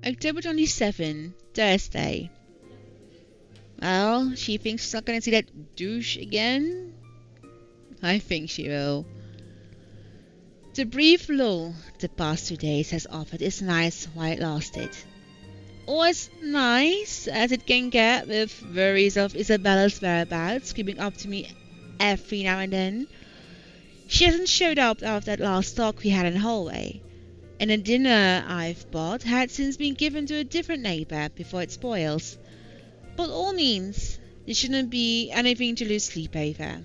October 27, Thursday. Well, she thinks she's not gonna see that douche again? I think she will. The brief lull the past 2 days has offered is nice while it lasted. Or as nice as it can get, with worries of Isabella's whereabouts creeping up to me every now and then. She hasn't showed up after that last talk we had in the hallway, and the dinner I've bought had since been given to a different neighbour before it spoils. By all means, there shouldn't be anything to lose sleep over.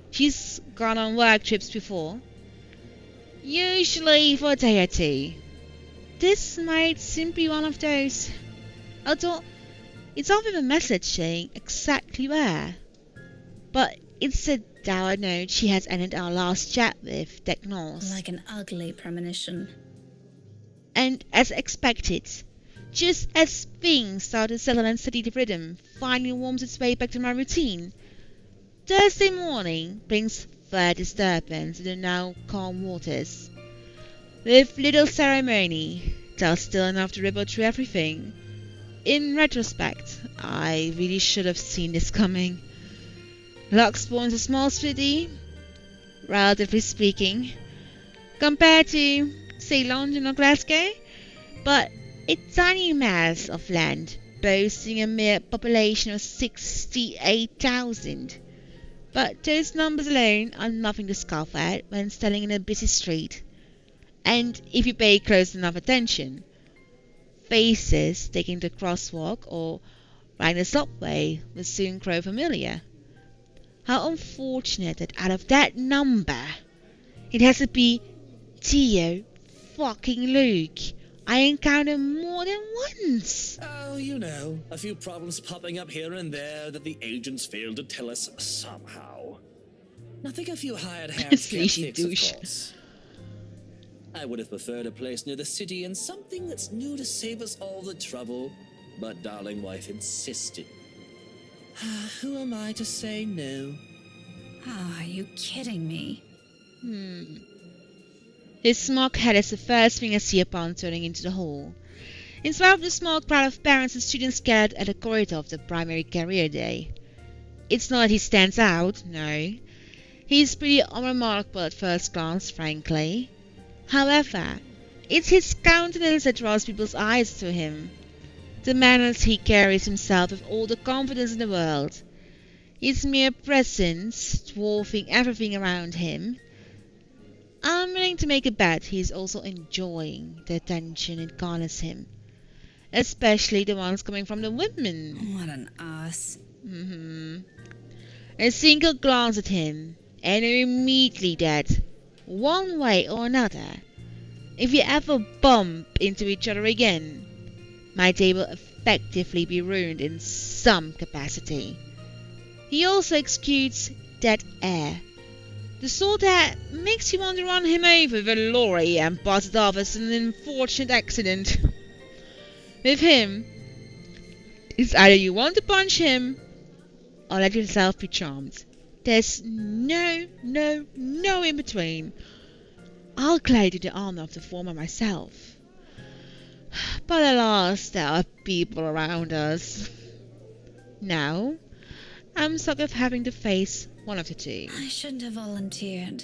She's gone on work trips before, usually for a day or two. This might simply be one of those, although it's not with a message saying exactly where. But it's a dour note she has ended our last chat with that gnaws. Like an ugly premonition. And as expected, just as things start to settle and steady the rhythm finally warms its way back to my routine, Thursday morning brings further disturbance in the now calm waters. With little ceremony, just still enough to ripple through everything. In retrospect, I really should have seen this coming. Luxbourne's a small city, relatively speaking, compared to, say, London or Glasgow, but a tiny mass of land boasting a mere population of 68,000. But those numbers alone are nothing to scoff at when standing in a busy street. And if you pay close enough attention, faces taking the crosswalk or riding the subway will soon grow familiar. How unfortunate that out of that number, it has to be Theo fucking Luke I encounter more than once. Oh, you know, a few problems popping up here and there that the agents failed to tell us somehow. Nothing a few hired hands can't fix, of course. I would have preferred a place near the city and something that's new to save us all the trouble, but darling wife insisted. Who am I to say no? Oh, are you kidding me? His smug head is the first thing I see upon turning into the hall. In spite of the small crowd of parents and students gathered at the corridor of the primary career day. It's not that he stands out, no. He's pretty unremarkable at first glance, frankly. However, it's his countenance that draws people's eyes to him. The manners he carries himself with all the confidence in the world. His mere presence dwarfing everything around him. I'm willing to make a bet he's also enjoying the attention it garners him. Especially the ones coming from the women. What an ass. A single glance at him, and you're immediately dead. One way or another. If you ever bump into each other again, my day will effectively be ruined in some capacity. He also exudes that air. The sort that makes you want to run him over with a lorry and pass it off as an unfortunate accident. With him, it's either you want to punch him or let yourself be charmed. There's no in between. I'll glide to the armor of the former myself. But alas, there are people around us. Now, I'm stuck with having to face one of the two. I shouldn't have volunteered.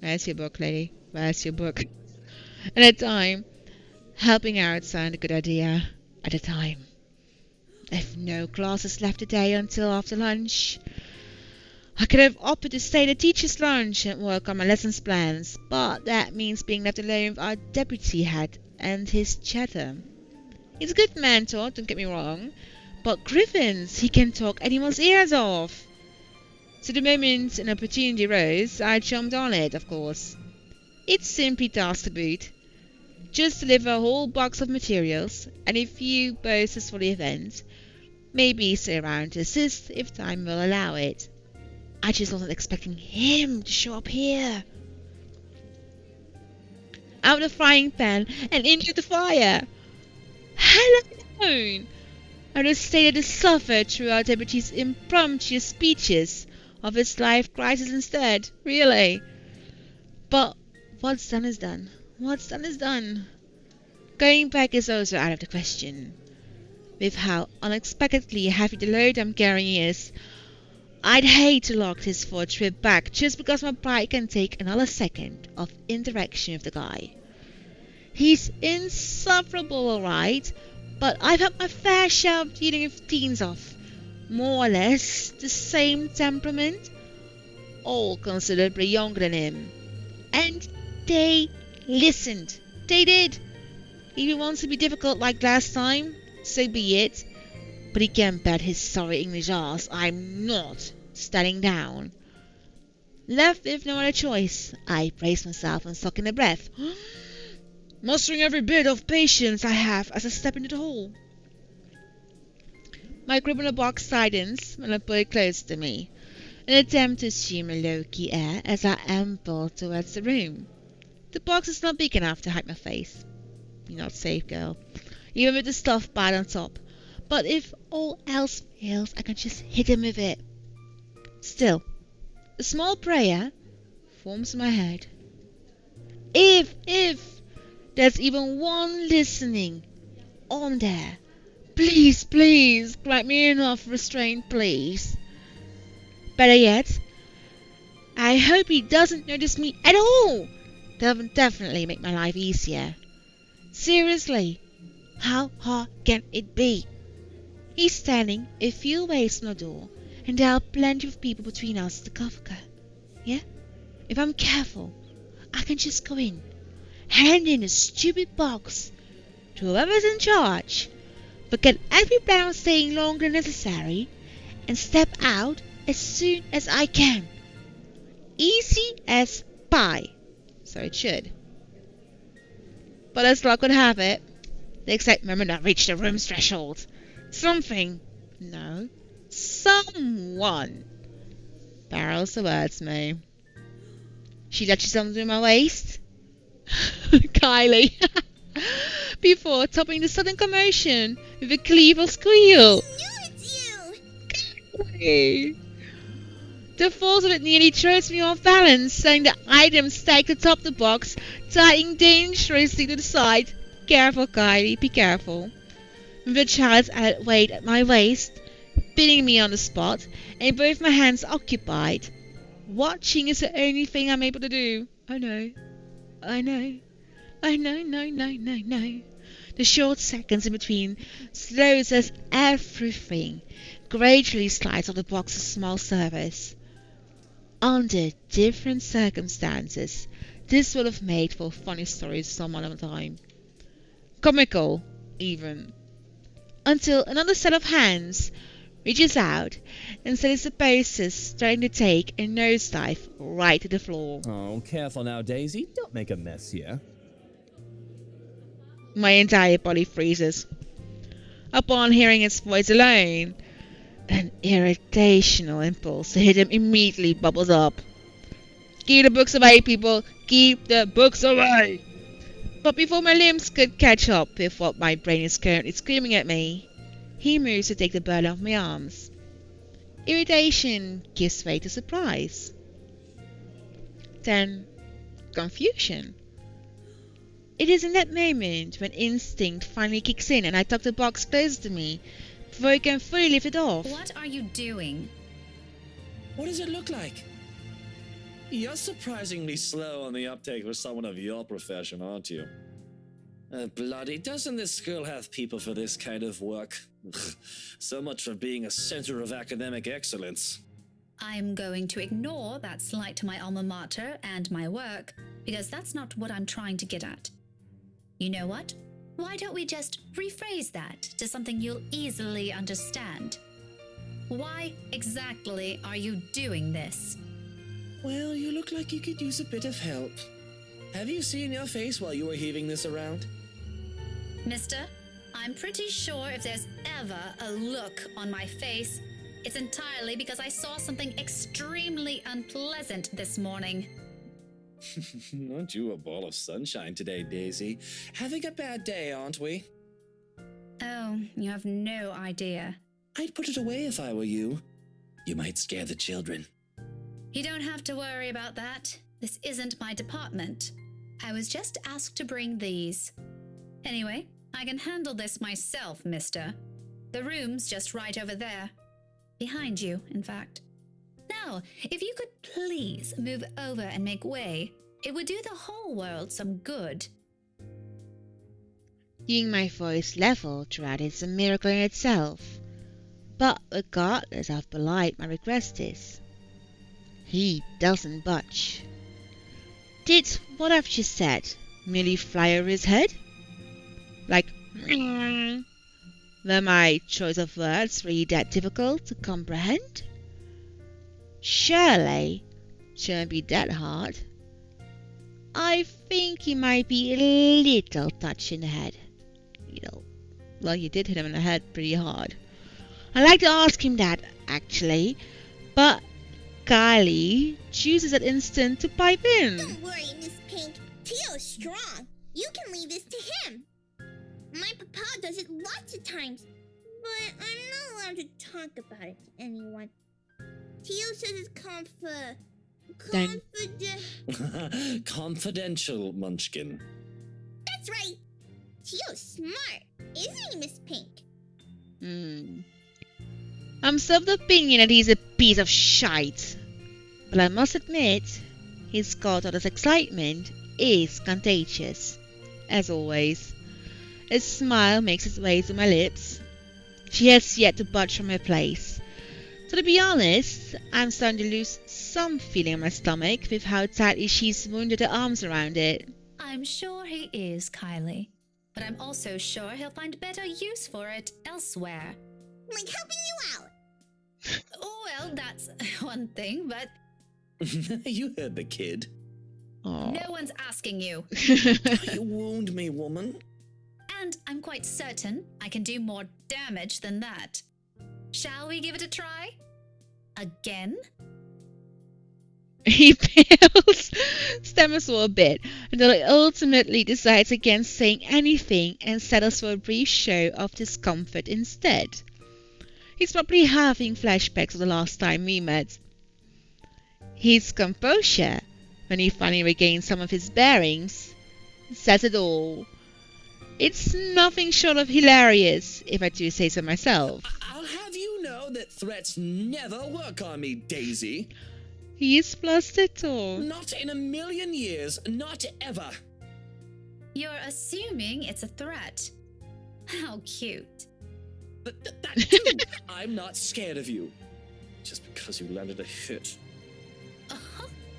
Where's your book, lady? Where's your book? At the time, helping out sounded a good idea. At the time. I've no classes left today until after lunch. I could have opted to stay at the teacher's lounge and work on my lessons plans, but that means being left alone with our deputy head and his chatter. He's a good mentor, don't get me wrong, but Griffins, he can talk anyone's ears off. So the moment an opportunity arose, I jumped on it, of course. It's simply task to boot. Just deliver a whole box of materials and a few posters for the event. Maybe stay around to assist if time will allow it. I just wasn't expecting him to show up here. Out of the frying pan and into the fire. Hello! I would have stated to suffer through our deputy's impromptu speeches of his life crisis instead, really. But what's done is done. What's done is done. Going back is also out of the question. With how unexpectedly heavy the load I'm carrying is, I'd hate to lock this for a trip back just because my pride can take another second of interaction with the guy. He's insufferable, alright, but I've had my fair share of dealing with teens of more or less the same temperament, all considerably younger than him. And they listened. They did. If he wants to be difficult like last time, so be it. But he can bet his sorry English ass I'm not standing down. Left with no other choice, I braced myself and sucked in a breath, mustering every bit of patience I have as I step into the hall. My grip on the box tightens when I pull it close to me, an attempt to assume a low-key air as I amble towards the room. The box is not big enough to hide my face. You're not safe, girl, even with the stuff pad on top. But if all else fails, I can just hit him with it. Still, a small prayer forms in my head. If there's even one listening on there, please, grant me enough restraint, please. Better yet, I hope he doesn't notice me at all. That would definitely make my life easier. Seriously, how hard can it be? He's standing a few ways from the door, and there are plenty of people between us to cover. Yeah? If I'm careful, I can just go in, hand in a stupid box to whoever's in charge, forget every plan of staying longer than necessary, and step out as soon as I can. Easy as pie. So it should. But as luck would have it, the exact moment I reached the room's threshold, someone barrels towards me. She touches something my waist. Kylie. Before topping the sudden commotion with a gleeful squeal. Kylie. The force of it nearly throws me off balance, sending the item stacked atop the box, tying dangerously to the side. Careful, Kylie, be careful. With the child's added weight at my waist, pinning me on the spot, and both my hands occupied. Watching is the only thing I'm able to do. I know. The short seconds in between slows as everything gradually slides off the box's small surface. Under different circumstances, this would have made for funny stories some other time. Comical, even. Until another set of hands reaches out and so it's supposed to starting to take a nosedive right to the floor. Oh, careful now, Daisy. Don't make a mess here. My entire body freezes. Upon hearing its voice alone, an irritational impulse to hit him immediately bubbles up. Keep the books away, people! Keep the books away! But before my limbs could catch up with what my brain is currently screaming at me, he moves to take the burden off my arms. Irritation gives way to surprise. Then, confusion. It is in that moment when instinct finally kicks in and I tuck the box closer to me before I can fully lift it off. What are you doing? What does it look like? You're surprisingly slow on the uptake for someone of your profession, aren't you? Bloody, doesn't this school have people for this kind of work? So much for being a center of academic excellence. I'm going to ignore that slight to my alma mater and my work, because that's not what I'm trying to get at. You know what? Why don't we just rephrase that to something you'll easily understand? Why exactly are you doing this? Well, you look like you could use a bit of help. Have you seen your face while you were heaving this around? Mister, I'm pretty sure if there's ever a look on my face, it's entirely because I saw something extremely unpleasant this morning. Aren't you a ball of sunshine today, Daisy? Having a bad day, aren't we? Oh, you have no idea. I'd put it away if I were you. You might scare the children. You don't have to worry about that. This isn't my department. I was just asked to bring these. Anyway, I can handle this myself, mister. The room's just right over there. Behind you, in fact. Now, if you could please move over and make way, it would do the whole world some good. Hearing my voice level throughout is a miracle in itself. But regardless how polite my request is, he doesn't budge. Did what I've just said merely fly over his head? Like, were my choice of words really that difficult to comprehend? Surely, shouldn't be that hard. I think he might be a little touched in the head. Well, you did hit him in the head pretty hard. I'd like to ask him that, actually, but Kylie chooses that instant to pipe in. Don't worry, Miss Pink. Tio's strong. You can leave this to him. My papa does it lots of times, but I'm not allowed to talk about it to anyone. Tio says it's confidential, Munchkin. That's right. Tio's smart, isn't he, Miss Pink? I'm still of the opinion that he's a piece of shite. But I must admit, his godfather's excitement is contagious. As always. A smile makes its way to my lips. She has yet to budge from her place. So to be honest, I'm starting to lose some feeling in my stomach with how tightly she's wounded her arms around it. I'm sure he is, Kylie. But I'm also sure he'll find better use for it elsewhere. Like helping you out. Oh, well, that's one thing, but... You heard the kid. Aww. No one's asking you. You wound me, woman. And I'm quite certain I can do more damage than that. Shall we give it a try? Again? He fails, stammers for a bit, until he ultimately decides against saying anything and settles for a brief show of discomfort instead. He's probably having flashbacks of the last time we met. His composure, when he finally regains some of his bearings, says it all. It's nothing short of hilarious, if I do say so myself. I'll have you know that threats never work on me, Daisy. He is flustered too. Not in a million years, not ever. You're assuming it's a threat. How cute. That too. I'm not scared of you. Just because you landed a hit.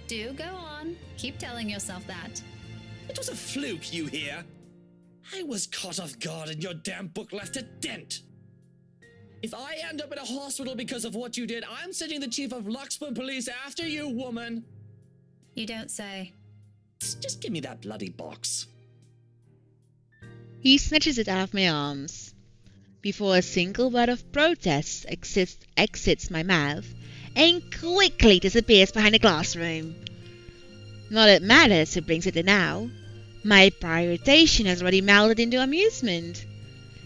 Do go on. Keep telling yourself that. It was a fluke, you hear? I was caught off guard and your damn book left a dent. If I end up in a hospital because of what you did, I'm sending the chief of Luxbourne Police after you, woman. You don't say. Just give me that bloody box. He snatches it out of my arms. Before a single word of protest exits my mouth, and quickly disappears behind the glass room. Not that it matters who brings it in now. My irritation has already melded into amusement.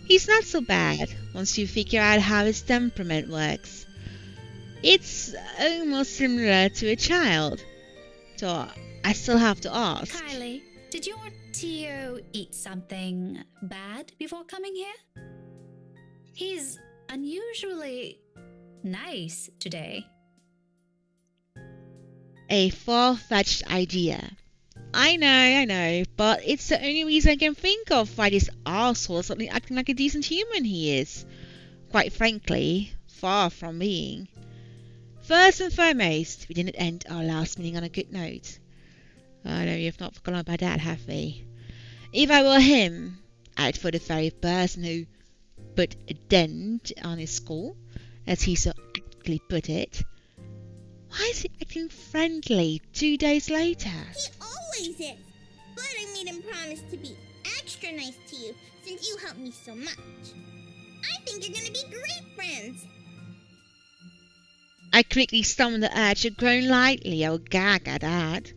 He's not so bad once you figure out how his temperament works. It's almost similar to a child. So I still have to ask. Kylie, did your Tio eat something bad before coming here? He's unusually nice today. A far-fetched idea. I know, but it's the only reason I can think of why this arsehole is suddenly acting like a decent human he is. Quite frankly, far from being. First and foremost, we didn't end our last meeting on a good note. I know you've not forgotten about that, have we? If I were him, I'd for the very person who put a dent on his score, as he so aptly put it. Why is he acting friendly 2 days later? He always is. But I made him promise to be extra nice to you since you helped me so much. I think you're gonna be great friends. I quickly summoned the urge to groan lightly or gag at that.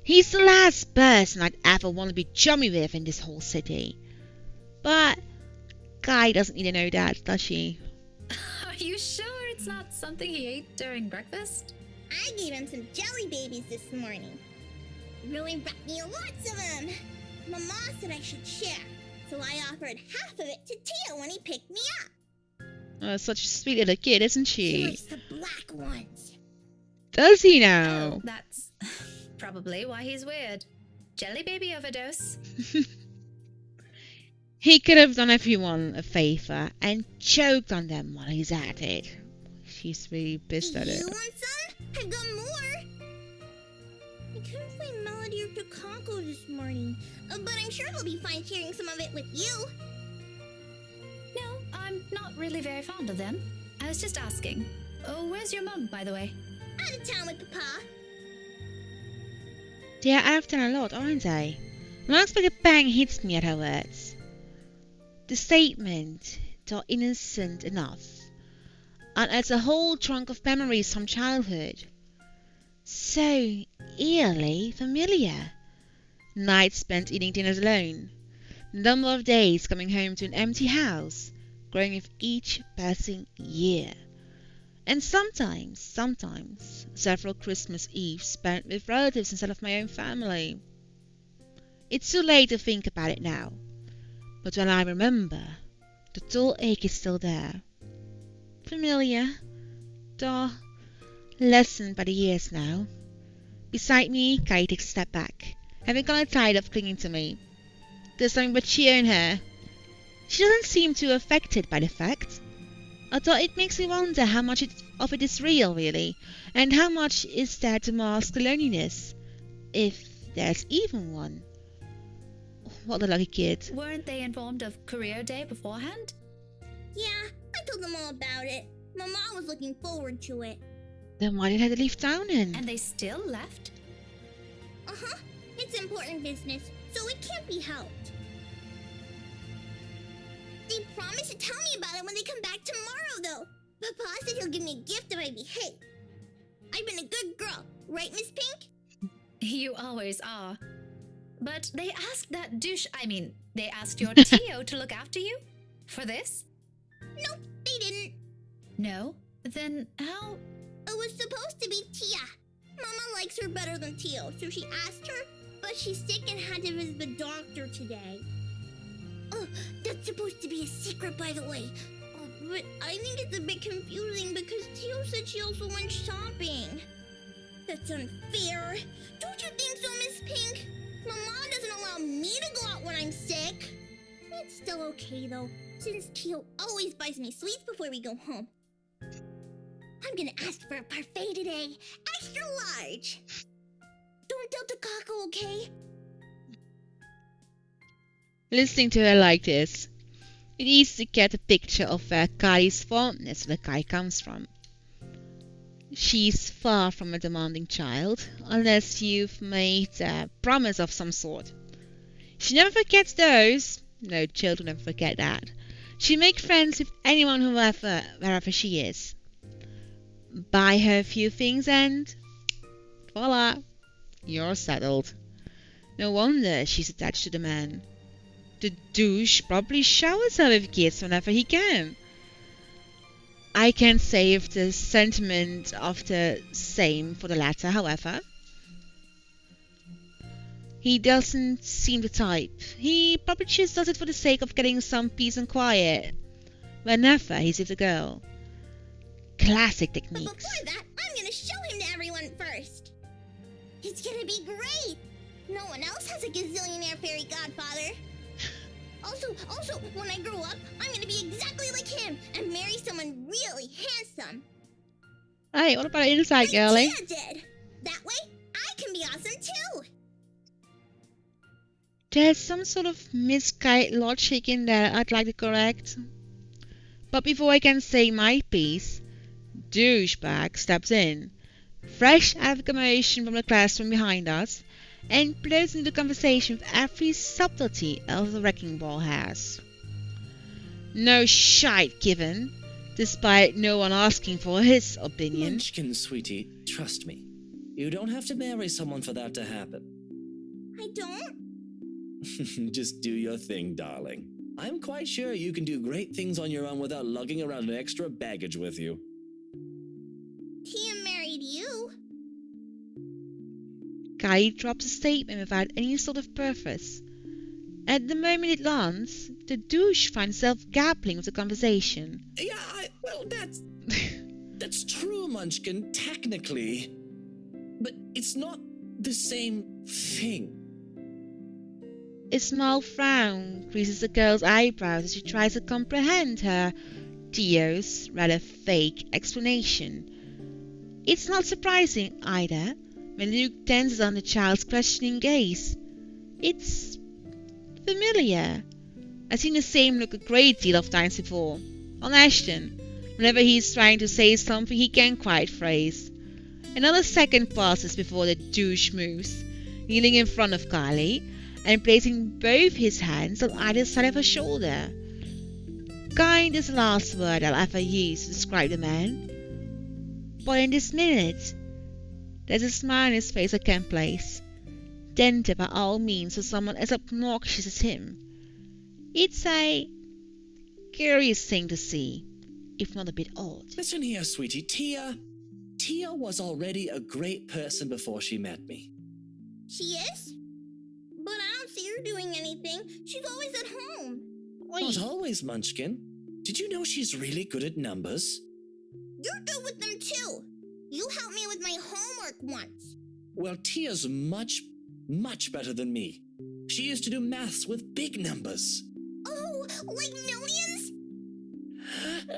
He's the last person I'd ever want to be chummy with in this whole city. But Guy doesn't need to know that, does she? Are you sure it's not something he ate during breakfast? I gave him some jelly babies this morning. Really brought me lots of them. Mama said I should share. So I offered half of it to Tia when he picked me up. Such a sweet little kid, isn't He she? likes the black ones. Does he now? Oh, that's probably why he's weird. Jelly baby overdose. He could have done everyone a favor and choked on them while he's at it. She's really pissed at it. You want some? I've got more. I couldn't find Melody or Takako this morning, but I'm sure they'll be fine sharing some of it with you. No, I'm not really very fond of them. I was just asking. Oh, where's your mum, by the way? Out of town with Papa. They are out of town a lot, aren't they? An unexpected bang hits me at her words. The statement, though innocent enough, unearths a whole trunk of memories from childhood. So eerily familiar. Nights spent eating dinners alone. The number of days coming home to an empty house, growing with each passing year. And sometimes, several Christmas Eves spent with relatives instead of my own family. It's too late to think about it now. But when I remember, the dull ache is still there. Familiar, though lessened by the years now. Beside me, Kai takes a step back, having gotten tired of clinging to me. There's something but cheer in her. She doesn't seem too affected by the fact. Although it makes me wonder how much of it is real, really, and how much is there to mask the loneliness, if there's even one. What a lucky kid. Weren't they informed of career day beforehand? Yeah, I told them all about it. My mom was looking forward to it. Then why did I have to leave town then? And they still left? Uh-huh. It's important business, so it can't be helped. They promised to tell me about it when they come back tomorrow, though. Papa said he'll give me a gift if I behave. I've been a good girl, right, Miss Pink? You always are. But they asked that they asked your Tio to look after you? For this? Nope, they didn't. No? Then how? It was supposed to be Tia. Mama likes her better than Tio, so she asked her, but she's sick and had to visit the doctor today. Oh, that's supposed to be a secret, by the way. Oh, but I think it's a bit confusing because Tio said she also went shopping. That's unfair. Don't you think so, Miss Pink? Mama doesn't allow me to go out when I'm sick. It's still okay, though, since Tio always buys me sweets before we go home. I'm gonna ask for a parfait today. Extra large. Don't tell Takako, okay? Listening to her like this, it is easy to get a picture of where Kai's fondness for the Kai comes from. She's far from a demanding child, unless you've made a promise of some sort. She never forgets those. No, children never forget that. She makes friends with anyone wherever she is. Buy her a few things and voila, you're settled. No wonder she's attached to the man. The douche probably showers her with gifts whenever he can. I can't say if the sentiment of the same for the latter, however. He doesn't seem the type. He probably just does it for the sake of getting some peace and quiet whenever he's with a girl. Classic But techniques. before that, I'm gonna show him to everyone first. It's gonna be great. No one else has a gazillionaire fairy godfather. Also, when I grow up, I'm gonna be exactly like him and marry someone really handsome. Hey, what about inside, Like girlie? Tia did. That way, I can be awesome too. There's some sort of misguided logic in there I'd like to correct. But before I can say my piece, douchebag steps in, fresh out of the commotion from the classroom behind us, and blows into the conversation with every subtlety the wrecking ball has. No shite given, despite no one asking for his opinion. Munchkin, sweetie, trust me. You don't have to marry someone for that to happen. I don't. Just do your thing, darling. I'm quite sure you can do great things on your own without lugging around an extra baggage with you. Tia married you. Kai drops a statement without any sort of purpose. At the moment it lands, The douche finds himself grappling with the conversation. Yeah, well, that's true, Munchkin, technically. But it's not the same thing. A small frown creases the girl's eyebrows as she tries to comprehend her Theo's rather fake explanation. It's not surprising, either, when Luke tenses on the child's questioning gaze. It's familiar. I've seen the same look a great deal of times before, on Ashton, whenever he's trying to say something he can't quite phrase. Another second passes before the douche moves, kneeling in front of Kylie and placing both his hands on either side of her shoulder. Kind is the last word I'll ever use to describe the man. But in this minute, there's a smile on his face I can't place, dented by all means for someone as obnoxious as him. It's a curious thing to see, if not a bit odd. Listen here, sweetie. Tia was already a great person before she met me. She is? But I don't see her doing anything. She's always at home. Not always, Munchkin. Did you know she's really good at numbers? You're good with them too. You helped me with my homework once. Well, Tia's much, much better than me. She used to do maths with big numbers. Oh, like millions?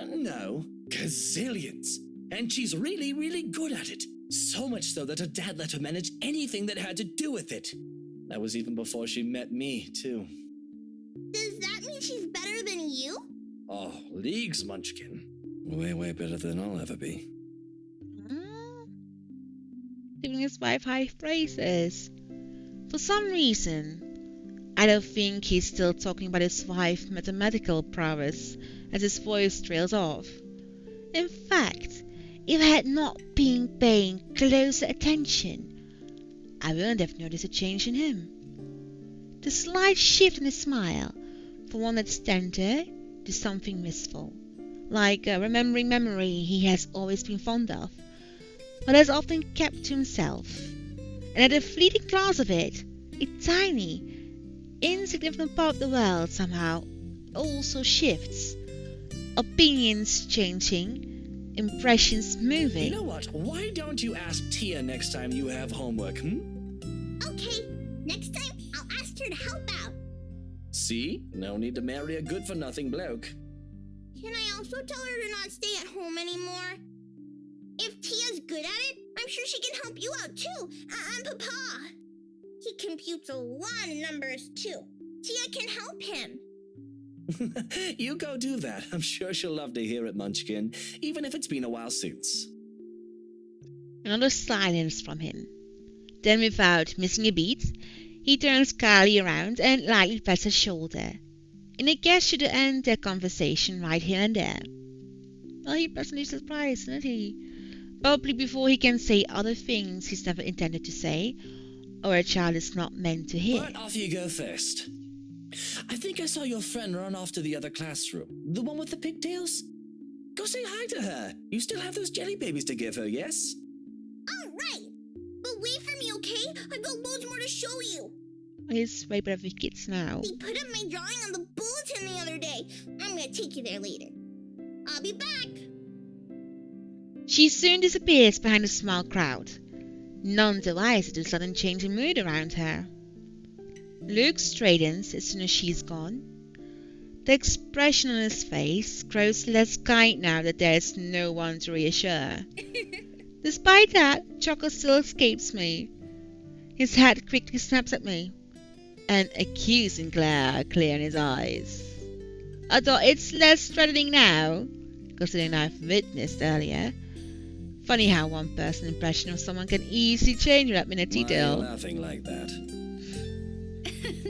No, gazillions. And she's really, really good at it. So much so that her dad let her manage anything that had to do with it. That was even before she met me, too. Does that mean she's better than you? Oh, leagues, Munchkin. Way, way better than I'll ever be. Giving his wife high praises. For some reason, I don't think he's still talking about his wife's mathematical prowess as his voice trails off. In fact, if I had not been paying closer attention, I wouldn't have noticed a change in him. The slight shift in his smile, from one that's tender to something wistful, like a remembering memory he has always been fond of, but has often kept to himself. And at a fleeting glance of it, a tiny, insignificant part of the world somehow also shifts. Opinions changing, impressions moving. You know what? Why don't you ask Tia next time you have homework, Okay, next time I'll ask her to help out. See? No need to marry a good-for-nothing bloke. Can I also tell her to not stay at home anymore? If Tia's good at it, I'm sure she can help you out too. And Papa. He computes a lot of numbers too. Tia can help him. You go do that. I'm sure she'll love to hear it, Munchkin, even if it's been a while since. Another silence from him. Then, without missing a beat, he turns Kylie around and lightly pats her shoulder, in a gesture to end their conversation right here and there. Well, he pleasantly surprised, isn't he? Probably before he can say other things he's never intended to say, or a child is not meant to hear. But off you go first. I think I saw your friend run off to the other classroom. The one with the pigtails? Go say hi to her. You still have those jelly babies to give her, yes? All right. But wait for me, okay? I've got loads more to show you. He's way better with kids now. They put up my drawing on the bulletin the other day. I'm gonna take you there later. I'll be back. She soon disappears behind a small crowd, none the wiser to the sudden change in mood around her. Luke straightens as soon as she's gone. The expression on his face grows less kind now that there's no one to reassure. Despite that, Choco still escapes me. His head quickly snaps at me, an accusing glare clear in his eyes. Although it's less threatening now, considering I've witnessed earlier. Funny how one person's impression of someone can easily change without minute detail. Why are you laughing like that?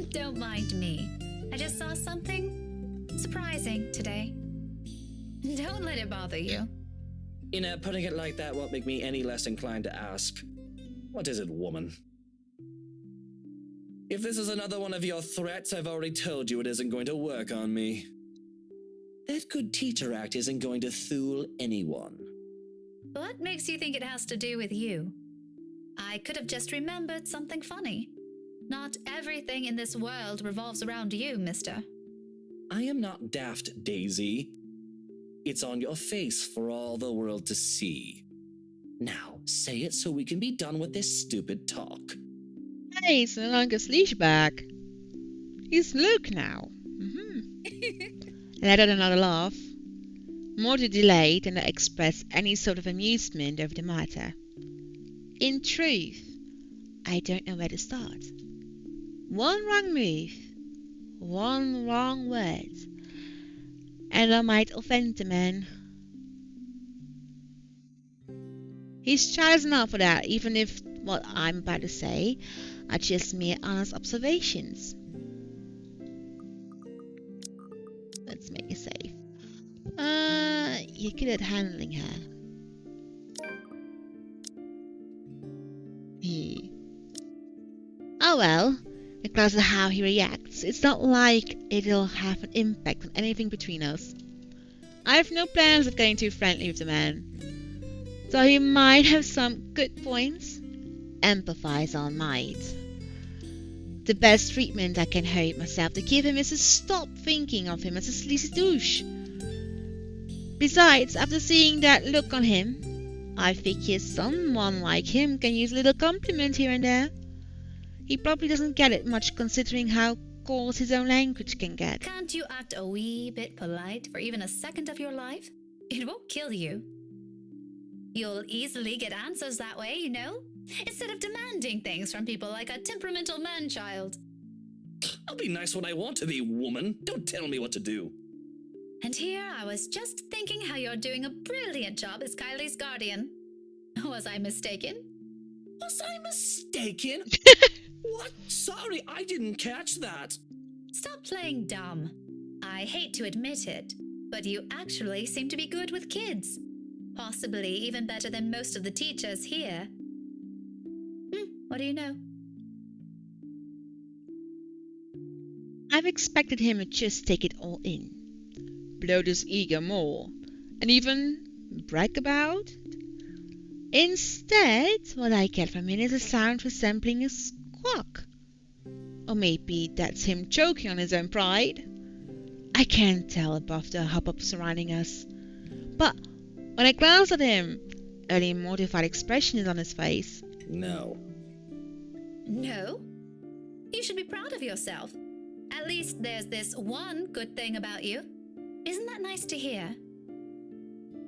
Don't mind me. I just saw something surprising today. Don't let it bother you. Putting it like that won't make me any less inclined to ask. What is it, woman? If this is another one of your threats, I've already told you it isn't going to work on me. That good teacher act isn't going to fool anyone. What makes you think it has to do with you? I could have just remembered something funny. Not everything in this world revolves around you, mister. I am not daft, Daisy. It's on your face for all the world to see. Now, say it so we can be done with this stupid talk. Hey, it's no longer Sleashback. He's Luke now. Let out another laugh, more to delay than to express any sort of amusement over the matter. In truth, I don't know where to start. One wrong move, one wrong word, and I might offend the man. He's childish enough for that, even if what I'm about to say are just mere honest observations. Let's make it safe. You're good at handling her. Oh well, regardless of how he reacts, it's not like it'll have an impact on anything between us. I have no plans of getting too friendly with the man. Though he might have some good points, empathize on might. The best treatment I can hope myself to give him is to stop thinking of him as a sleazy douche. Besides, after seeing that look on him, I figure someone like him can use a little compliment here and there. He probably doesn't get it much considering how coarse his own language can get. Can't you act a wee bit polite for even a second of your life? It won't kill you. You'll easily get answers that way, you know? Instead of demanding things from people like a temperamental man-child. I'll be nice when I want to be, woman. Don't tell me what to do. And here I was just thinking how you're doing a brilliant job as Kylie's guardian. Was I mistaken? Was I mistaken? What? Sorry, I didn't catch that. Stop playing dumb. I hate to admit it, but you actually seem to be good with kids. Possibly even better than most of the teachers here. What do you know? I've expected him to just take it all in, bloat his ego more, and even brag about it. Instead, what I get from him is a sound resembling a squawk. Or maybe that's him choking on his own pride. I can't tell above the hubbub surrounding us. But when I glance at him, a mortified expression is on his face. No. No? You should be proud of yourself. At least there's this one good thing about you. Isn't that nice to hear?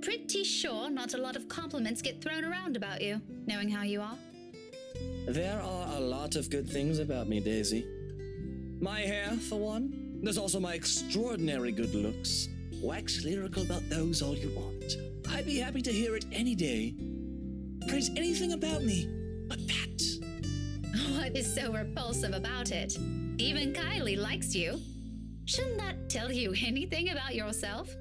Pretty sure not a lot of compliments get thrown around about you, knowing how you are. There are a lot of good things about me, Daisy. My hair, for one. There's also my extraordinary good looks. Wax lyrical about those all you want. I'd be happy to hear it any day. Praise anything about me but that. What is so repulsive about it? Even Kylie likes you. Shouldn't that tell you anything about yourself?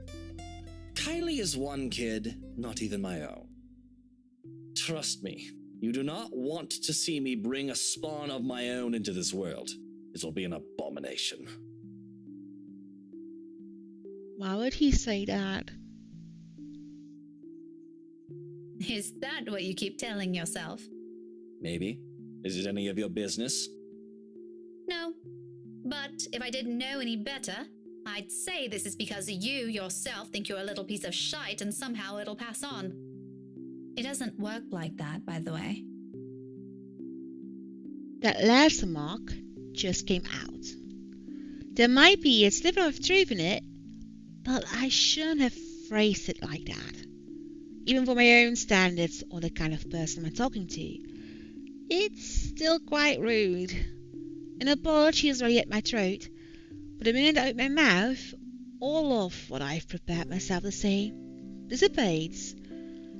Kylie is one kid, not even my own. Trust me, you do not want to see me bring a spawn of my own into this world. It'll be an abomination. Why would he say that? Is that what you keep telling yourself? Maybe. Is it any of your business? No. But if I didn't know any better, I'd say this is because you yourself think you're a little piece of shite and somehow it'll pass on. It doesn't work like that, by the way. That last remark just came out. There might be a sliver of truth in it, but I shouldn't have phrased it like that. Even for my own standards or the kind of person I'm talking to, it's still quite rude. An apology is already at my throat, but the minute I open my mouth, all of what I've prepared myself to say dissipates,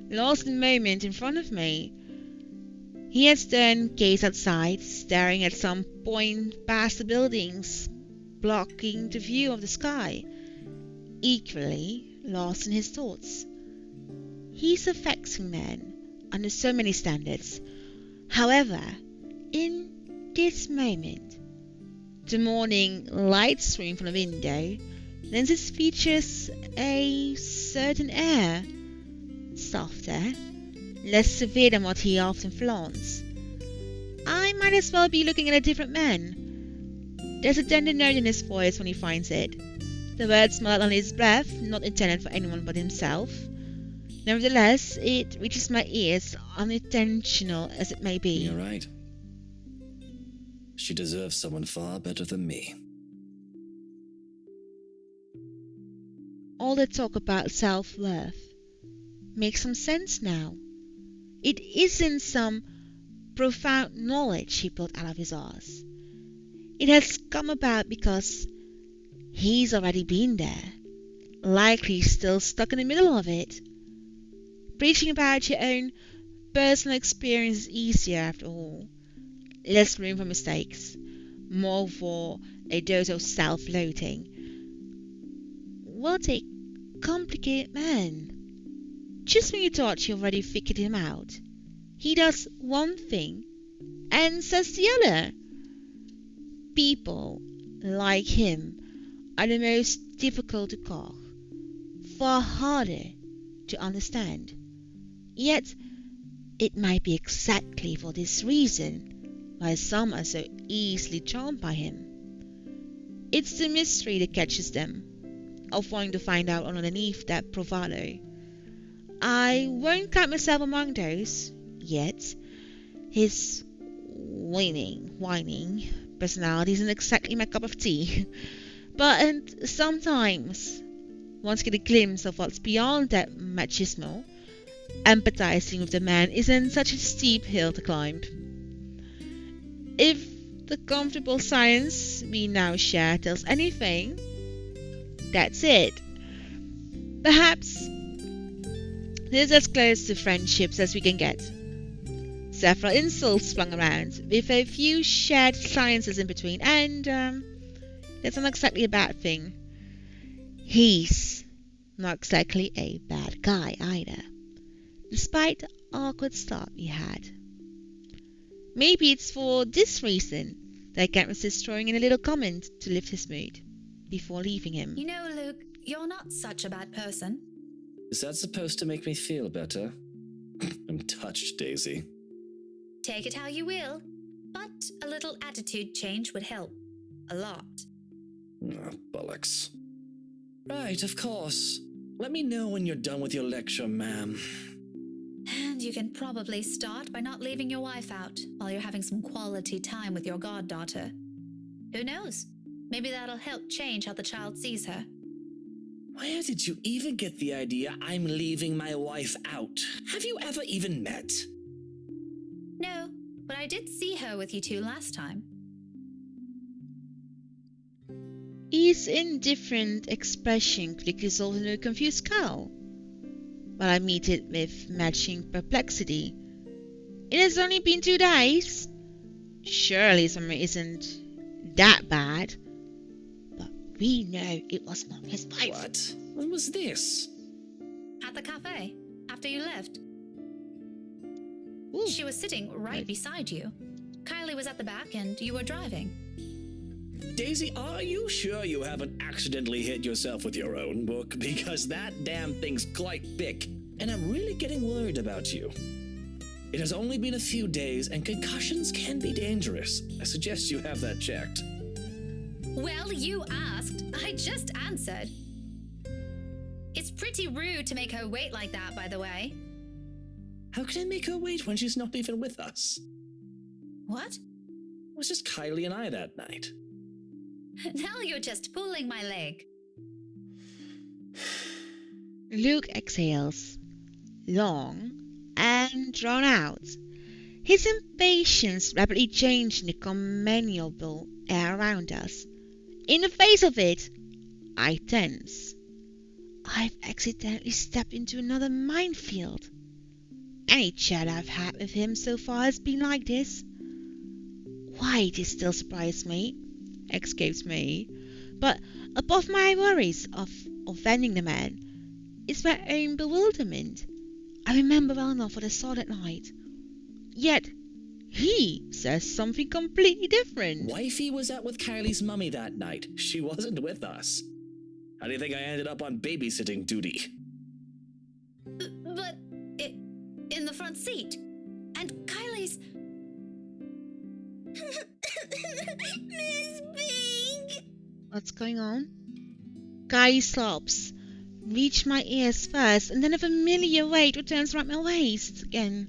lost in the moment in front of me. He has then gazed outside, staring at some point past the buildings, blocking the view of the sky, equally lost in his thoughts. He's a vexing man, under so many standards. However, in this moment, the morning light stream from the window lends its features a certain air, softer, less severe than what he often flaunts. I might as well be looking at a different man. There's a tender note in his voice when he finds it. The word smelled on his breath, not intended for anyone but himself. Nevertheless, it reaches my ears, unintentional as it may be. You're right. She deserves someone far better than me. All the talk about self-worth makes some sense now. It isn't some profound knowledge he pulled out of his arse. It has come about because he's already been there, likely still stuck in the middle of it. Preaching about your own personal experience is easier after all. Less room for mistakes, more for a dose of self-loathing. What a complicated man. Just when you thought you already figured him out, he does one thing and says the other. People like him are the most difficult to call, far harder to understand. Yet, it might be exactly for this reason why some are so easily charmed by him. It's the mystery that catches them, of wanting to find out underneath that bravado. I won't count myself among those, yet. His whining personality isn't exactly my cup of tea. But sometimes, once get a glimpse of what's beyond that machismo, empathizing with the man isn't such a steep hill to climb. If the comfortable silence we now share tells anything, that's it. Perhaps this is as close to friendships as we can get. Several insults flung around, with a few shared silences in between, and that's not exactly a bad thing. He's not exactly a bad guy either, despite the awkward start we had. Maybe it's for this reason that I can't resist throwing in a little comment to lift his mood before leaving him. You know, Luke, you're not such a bad person. Is that supposed to make me feel better? I'm touched, Daisy. Take it how you will, but a little attitude change would help. A lot. Bollocks. Right, of course. Let me know when you're done with your lecture, ma'am. And you can probably start by not leaving your wife out while you're having some quality time with your goddaughter. Who knows? Maybe that'll help change how the child sees her. Where did you even get the idea I'm leaving my wife out? Have you ever even met? No, but I did see her with you two last time. His indifferent expression quickly resolved into a confused scowl, while I meet it with matching perplexity. It has only been 2 days. Surely summer isn't that bad. But we know it was not his wife. What? When was this? At the cafe, after you left. Ooh. She was sitting right beside you. Kylie was at the back and you were driving. Daisy, are you sure you haven't accidentally hit yourself with your own book? Because that damn thing's quite big, and I'm really getting worried about you. It has only been a few days, and concussions can be dangerous. I suggest you have that checked. Well, you asked. I just answered. It's pretty rude to make her wait like that, by the way. How can I make her wait when she's not even with us? What? It was just Kylie and I that night. Now you're just pulling my leg. Luke exhales, long and drawn out. His impatience rapidly changing the companionable air around us. In the face of it, I tense. I've accidentally stepped into another minefield. Any chat I've had with him so far has been like this. Why this still surprises me, escapes me, but above my worries of offending the man, is my own bewilderment. I remember well enough what I saw that night. Yet, he says something completely different. Wifey was out with Kylie's mummy that night. She wasn't with us. How do you think I ended up on babysitting duty? But in the front seat. And Kylie's... Miss Pink! What's going on? Guy's sobs reach my ears first, and then a familiar weight returns around my waist again.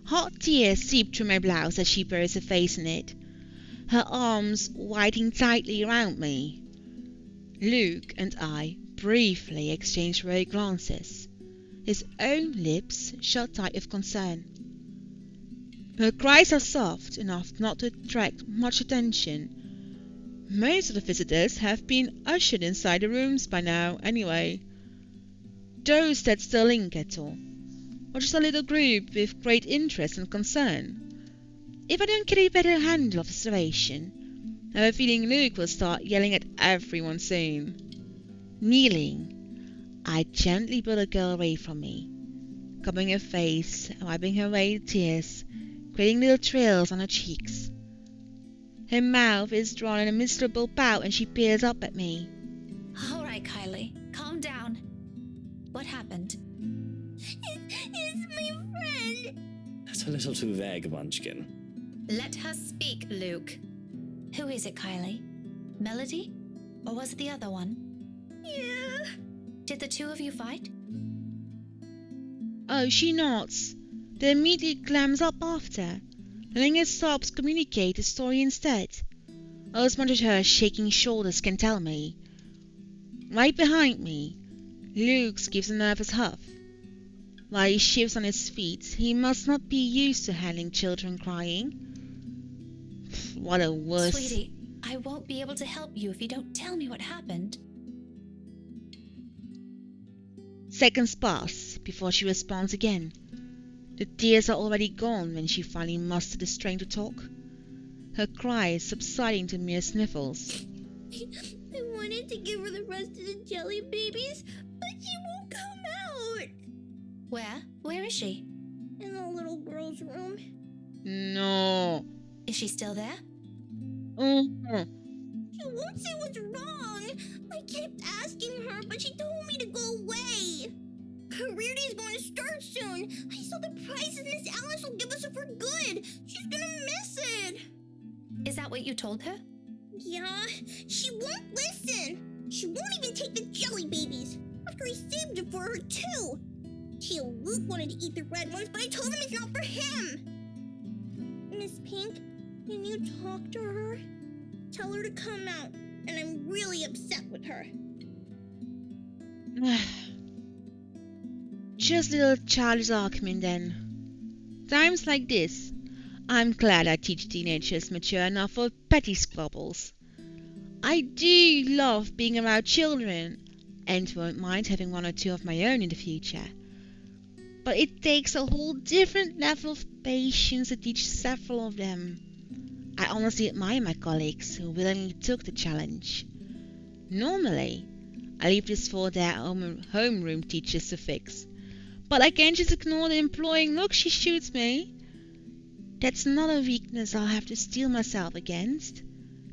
Hot tears seep through my blouse as she buries her face in it, her arms winding tightly around me. Luke and I briefly exchange worried glances, his own lips shut tight with concern. Her cries are soft enough not to attract much attention. Most of the visitors have been ushered inside the rooms by now, anyway. Those that still linger at all, or just a little group with great interest and concern. If I don't get a better handle of the situation, I have a feeling Luke will start yelling at everyone soon. Kneeling, I gently pull the girl away from me, cupping her face and wiping her away with tears, creating little trails on her cheeks. Her mouth is drawn in a miserable pout and she peers up at me. All right, Kylie, calm down. What happened? It's my friend. That's a little too vague, Munchkin. Let her speak, Luke. Who is it, Kylie? Melody? Or was it the other one? Yeah. Did the two of you fight? Oh, she nods, then immediately clams up after, letting her sobs communicate the story instead. As much as her shaking shoulders can tell me. Right behind me, Luke gives a nervous huff. While he shifts on his feet, he must not be used to handling children crying. What a wuss. Sweetie, I won't be able to help you if you don't tell me what happened. Seconds pass before she responds again. The tears are already gone when she finally musters the strength to talk, her cries subsiding to mere sniffles. I wanted to give her the rest of the jelly babies, but she won't come out. Where? Where is she? In the little girl's room. No. Is she still there? Oh. She won't say what's wrong. I kept asking her, but she told me to go away. Career day's going to start soon. I saw the prizes Miss Alice will give us for good. She's gonna miss it. Is that what you told her? Yeah, she won't listen. She won't even take the jelly babies. After I saved it for her, too. Tio Luke wanted to eat the red ones, but I told him it's not for him. Miss Pink, can you talk to her? Tell her to come out, and I'm really upset with her. Just a little childish argument then. Times like this, I'm glad I teach teenagers mature enough for petty squabbles. I do love being around children, and won't mind having one or two of my own in the future. But it takes a whole different level of patience to teach several of them. I honestly admire my colleagues who willingly took the challenge. Normally, I leave this for their homeroom teachers to fix. But I can't just ignore the imploring look she shoots me. That's not a weakness I'll have to steel myself against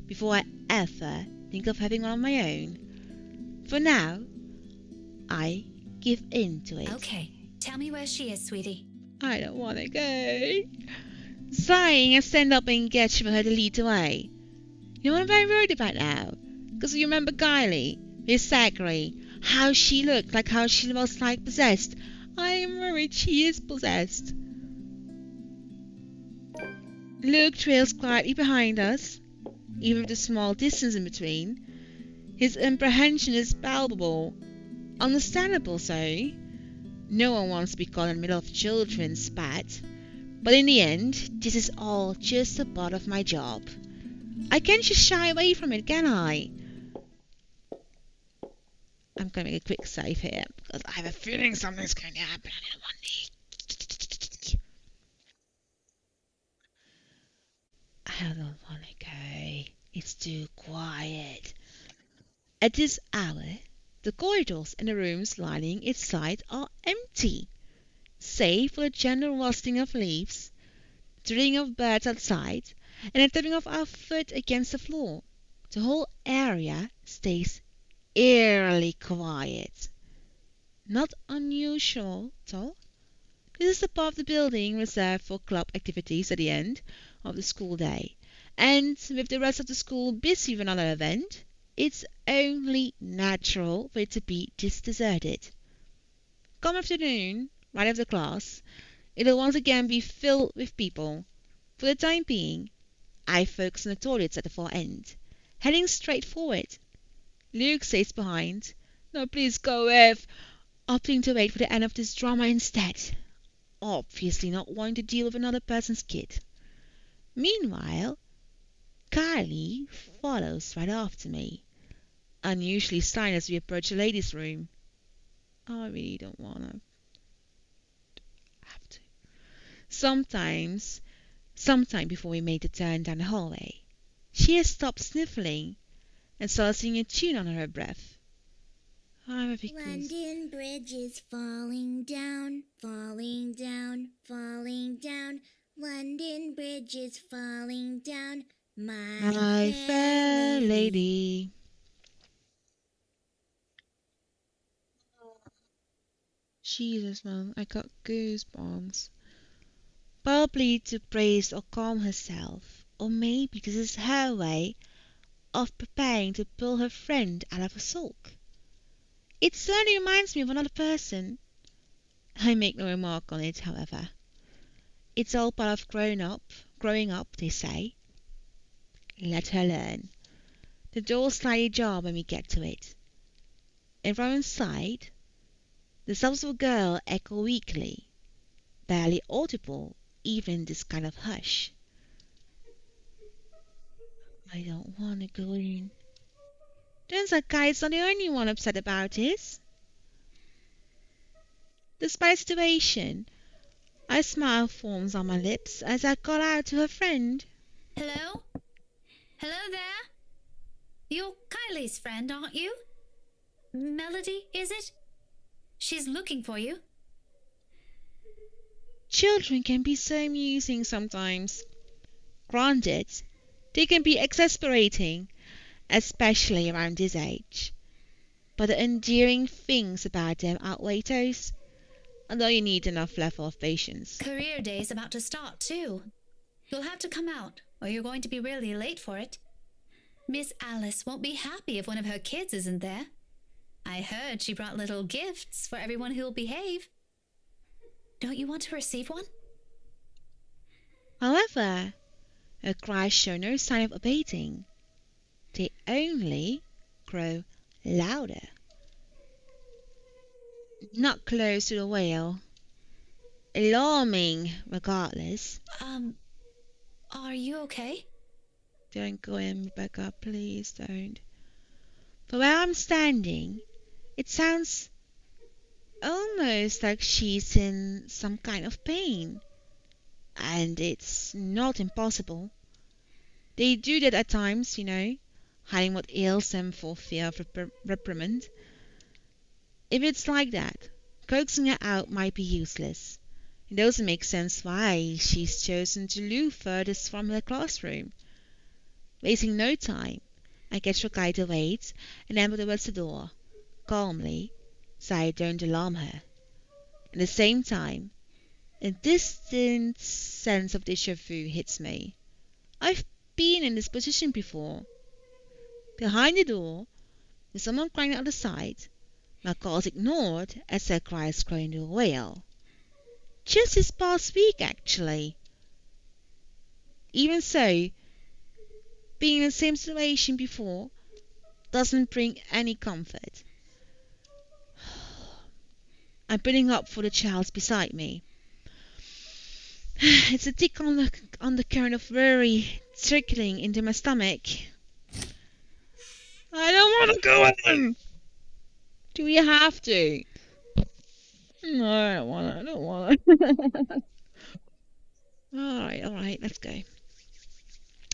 before I ever think of having one of my own. For now, I give in to it. Okay, tell me where she is, sweetie. I don't want to go. Sighing, I stand up and gesture for her to lead the way. You know what I'm very worried about now? Because you remember Kylie, Miss Zachary, how she looked, like how she was like possessed. I am worried she is possessed. Luke trails quietly behind us, even with a small distance in between. His apprehension is palpable, understandable so. No one wants to be caught in the middle of children's spat, but in the end, this is all just a part of my job. I can't just shy away from it, can I? I'm going to make a quick save here, because I have a feeling something's going to happen. I don't want to. I don't want to go. It's too quiet. At this hour, the corridors and the rooms lining its side are empty, save for the gentle rustling of leaves, the twittering of birds outside, and the tapping of our foot against the floor. The whole area stays eerily quiet. Not unusual, though. This is the part of the building reserved for club activities at the end of the school day, and with the rest of the school busy with another event, It's only natural for it to be this deserted. Come afternoon, right after class, it'll once again be filled with people. For the time being, I focus on the toilets at the far end, heading straight forward. Luke stays behind. No, please go, Ev. Opting to wait for the end of this drama instead. Obviously not wanting to deal with another person's kid. Meanwhile, Kylie follows right after me, unusually silent as we approach the ladies' room. I really don't wanna have to. Sometime before we made the turn down the hallway, she has stopped sniffling and started singing a tune under her breath. London Bridge is falling down, falling down, falling down. London Bridge is falling down, My fair lady. Jesus, man, I got goosebumps. Probably to praise or calm herself, or maybe this is her way of preparing to pull her friend out of a sulk. It certainly reminds me of another person. I make no remark on it, however. It's all part of growing up, they say. Let her learn. The door slightly ajar when we get to it. And from inside, the sobs of a girl echo weakly, barely audible even in this kind of hush. I don't want to go in. Turns out Kai's not the only one upset about this. Despite the situation, a smile forms on my lips as I call out to her friend. Hello? Hello there? You're Kylie's friend, aren't you? Melody, is it? She's looking for you. Children can be so amusing sometimes. Granted, they can be exasperating, especially around this age. But the endearing things about them outweigh those, although you need enough level of patience. Career day's about to start, too. You'll have to come out, or you're going to be really late for it. Miss Alice won't be happy if one of her kids isn't there. I heard she brought little gifts for everyone who'll behave. Don't you want to receive one? However, her cries show no sign of abating. They only grow louder. Not close to the wail. Alarming, regardless. Are you okay? Don't go in, Rebecca, please don't. From where I'm standing, it sounds almost like she's in some kind of pain. And it's not impossible. They do that at times, hiding what ails them for fear of reprimand. If it's like that, coaxing her out might be useless. It doesn't make sense why she's chosen to live furthest from her classroom. Wasting no time, I get Shokai to wait and amble towards the door, calmly, so I don't alarm her. At the same time, a distant sense of déjà vu hits me. I've been in this position before. Behind the door, with someone crying out the side, my calls ignored as her cries grow into a wail. Just this past week, actually. Even so, being in the same situation before doesn't bring any comfort. I'm putting up for the child beside me. It's a thick undercurrent of worry trickling into my stomach. I don't want to go in! Do we have to? No, I don't wanna. Alright, let's go.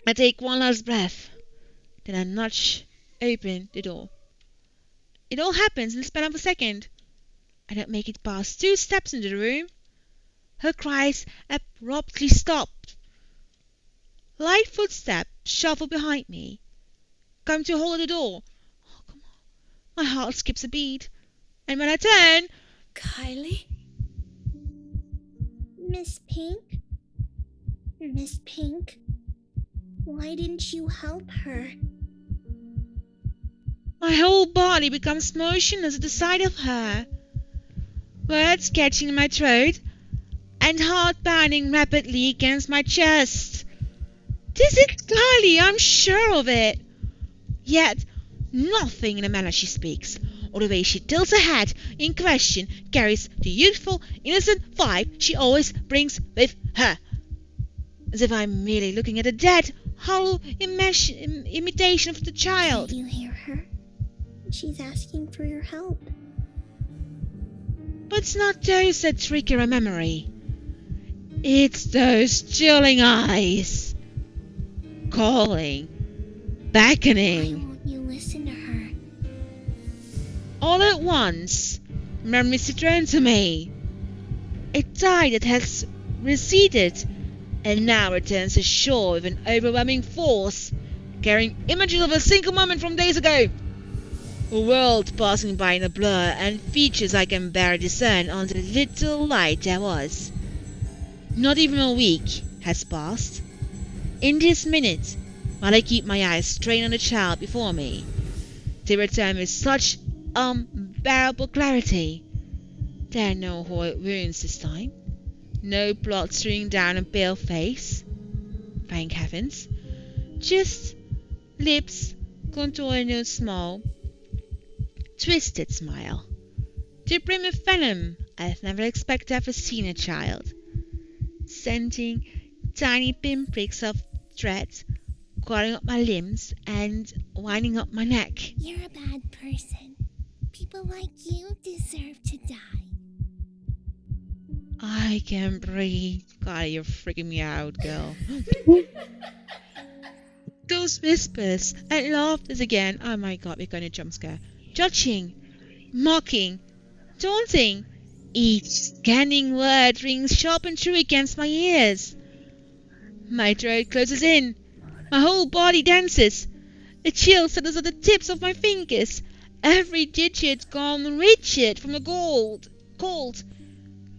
I take one last breath, then I nudge open the door. It all happens in the span of a second. I don't make it past 2 steps into the room. Her cries abruptly stopped. Light footsteps shuffle behind me, come to hold the door. Oh, come on. My heart skips a beat, and when I turn... Kylie? Miss Pink? Miss Pink? Why didn't you help her? My whole body becomes motionless at the sight of her, words catching in my throat and heart pounding rapidly against my chest. This is Kylie, I'm sure of it. Yet nothing in the manner she speaks or the way she tilts her head in question carries the youthful, innocent vibe she always brings with her. As if I'm merely looking at a dead, hollow imitation of the child. Did you hear her? She's asking for your help. But it's not those that trigger a memory. It's those chilling eyes. Calling. Beckoning. Why won't you listen to her? All at once, memories return to me. A tide that has receded and now returns ashore with an overwhelming force, carrying images of a single moment from days ago. A world passing by in a blur and features I can barely discern under the little light there was. Not even a week has passed. In this minute, while I keep my eyes strained on the child before me, they return with such unbearable clarity. There are no horrid wounds this time, no blood streaming down a pale face. Thank heavens. Just lips contouring a small, twisted smile. To brim with venom I've never expected to have seen a child, sending tiny pinpricks of thread crawling up my limbs and winding up my neck. You're a bad person. People like you deserve to die. I can't breathe. God, you're freaking me out, girl. Those whispers and laughters again. Oh my god, we're going to jump scare. Judging, mocking, taunting. Each scanning word rings sharp and true against my ears. My throat closes in. My whole body dances. A chill settles at the tips of my fingers. Every digit gone rigid from the cold.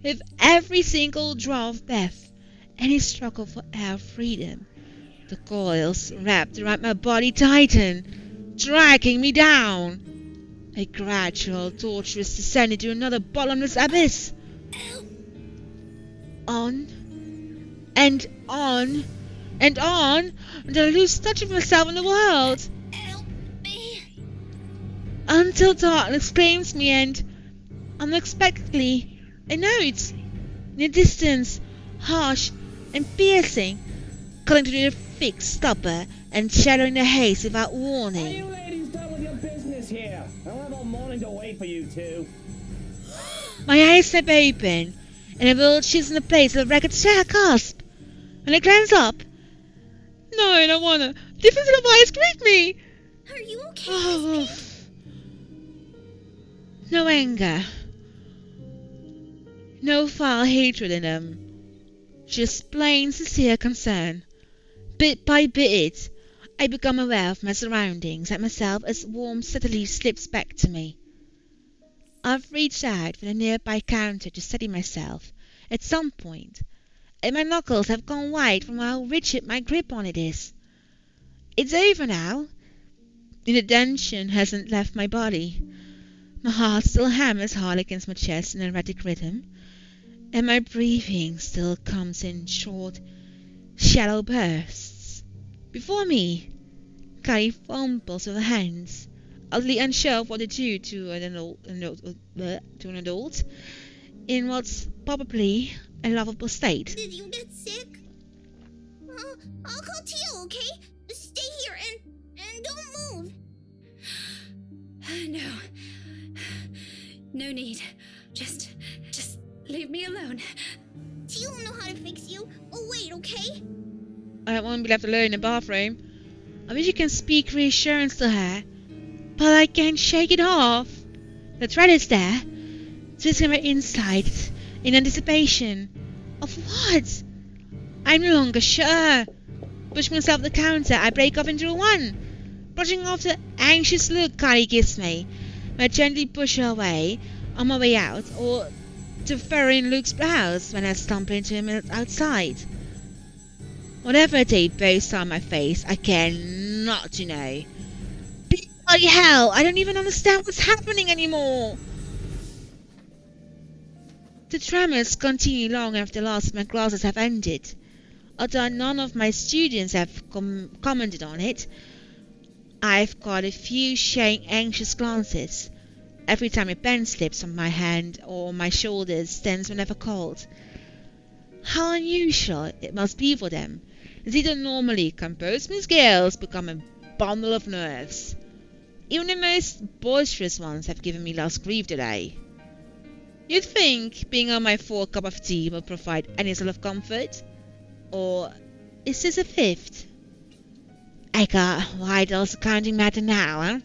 With every single draw of breath, any struggle for air freedom, the coils wrapped around my body tighten, dragging me down. A gradual, tortuous descent into another bottomless abyss. On and on and on until I lose touch of myself and the world. Help me. Until darkness claims me and, unexpectedly, a note in the distance, harsh and piercing, calling to the thick stubber and shadowing the haze without warning. Are you ladies done with your business here? I don't have all morning to wait for you two. My eyes snap open, and the world shifts into place with a ragged gasp. When I glance up, no, I don't wanna. Different set of eyes greet me. Are you okay? Oh. No anger. No foul hatred in them. Just plain, sincere concern. Bit by bit, I become aware of my surroundings and myself as warmth steadily slips back to me. I've reached out for the nearby counter to steady myself at some point, and my knuckles have gone white from how rigid my grip on it is. It's over now. The tension hasn't left my body. My heart still hammers hard against my chest in an erratic rhythm, and my breathing still comes in short, shallow bursts. Before me, Kylie fumbles with her hands, utterly unsure of what to do to an adult in what's probably a lovable state. Did you get sick? I'll call Tio, okay? Stay here and don't move. No. No need. Just leave me alone. Tio will know how to fix you. Oh, wait, okay? I don't want to be left alone in the bathroom. I wish you can speak reassurance to her, but I can't shake it off. The thread is there, twisting my insides in anticipation. Of what? I'm no longer sure. Pushing myself to the counter, I break off into one. Brushing off the anxious look Kylie gives me, I gently push her away on my way out, or to furrow in Luke's brows when I stumble into him outside. Whatever they both saw on my face, I care not to know. Bloody hell, I don't even understand what's happening anymore. The tremors continue long after the last of my classes have ended. Although none of my students have commented on it, I've got a few sharing anxious glances every time a pen slips from my hand or my shoulders stands whenever called. How unusual it must be for them, as either normally composed Miss Gales become a bundle of nerves. Even the most boisterous ones have given me less grief today. You'd think being on my fourth cup of tea will provide any sort of comfort? Or is this a fifth? Eka, why does the counting matter now, huh?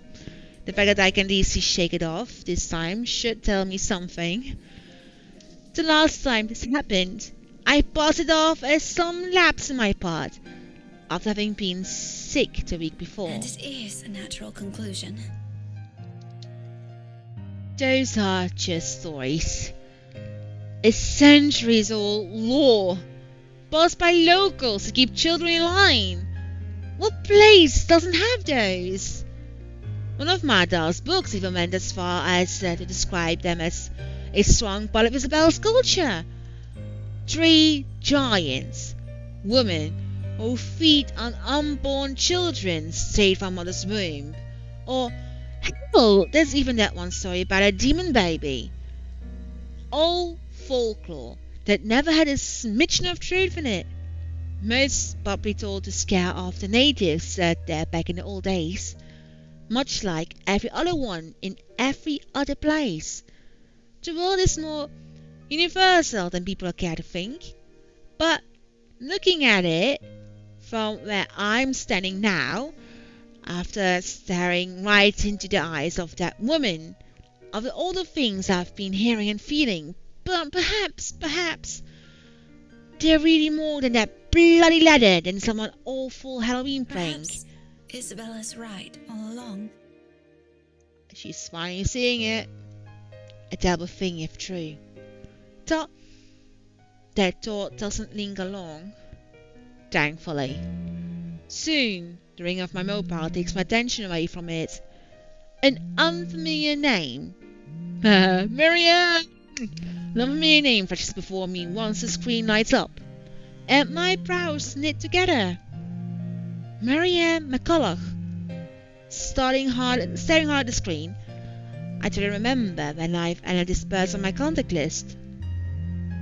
The fact that I can easily shake it off this time should tell me something. The last time this happened, I passed it off as some lapse on my part, after having been sick the week before. And it is a natural conclusion. Those are just stories. A centuries-old law, passed by locals to keep children in line. What place doesn't have those? One of Mada's books even went as far as to describe them as a strong part of Isabel's culture. 3 giants, women who feed on unborn children straight from mother's womb. Or, hell, there's even that one story about a demon baby. All folklore that never had a smidgen of truth in it. Most probably told to scare off the natives there back in the old days. Much like every other one in every other place. The world is more universal than people care to think. But looking at it from where I'm standing now, after staring right into the eyes of that woman, of all the things I've been hearing and feeling, but perhaps, they're really more than that bloody letter than some awful Halloween prank. Perhaps Isabella's right all along. She's finally seeing it. A terrible thing if true. That thought doesn't linger long, thankfully. Soon, the ring of my mobile takes my attention away from it. An unfamiliar name. Marianne! An unfamiliar name flashes before me once the screen lights up, and my brows knit together. Marianne McCulloch. Staring hard at the screen, I try to remember when I've added this person on my contact list.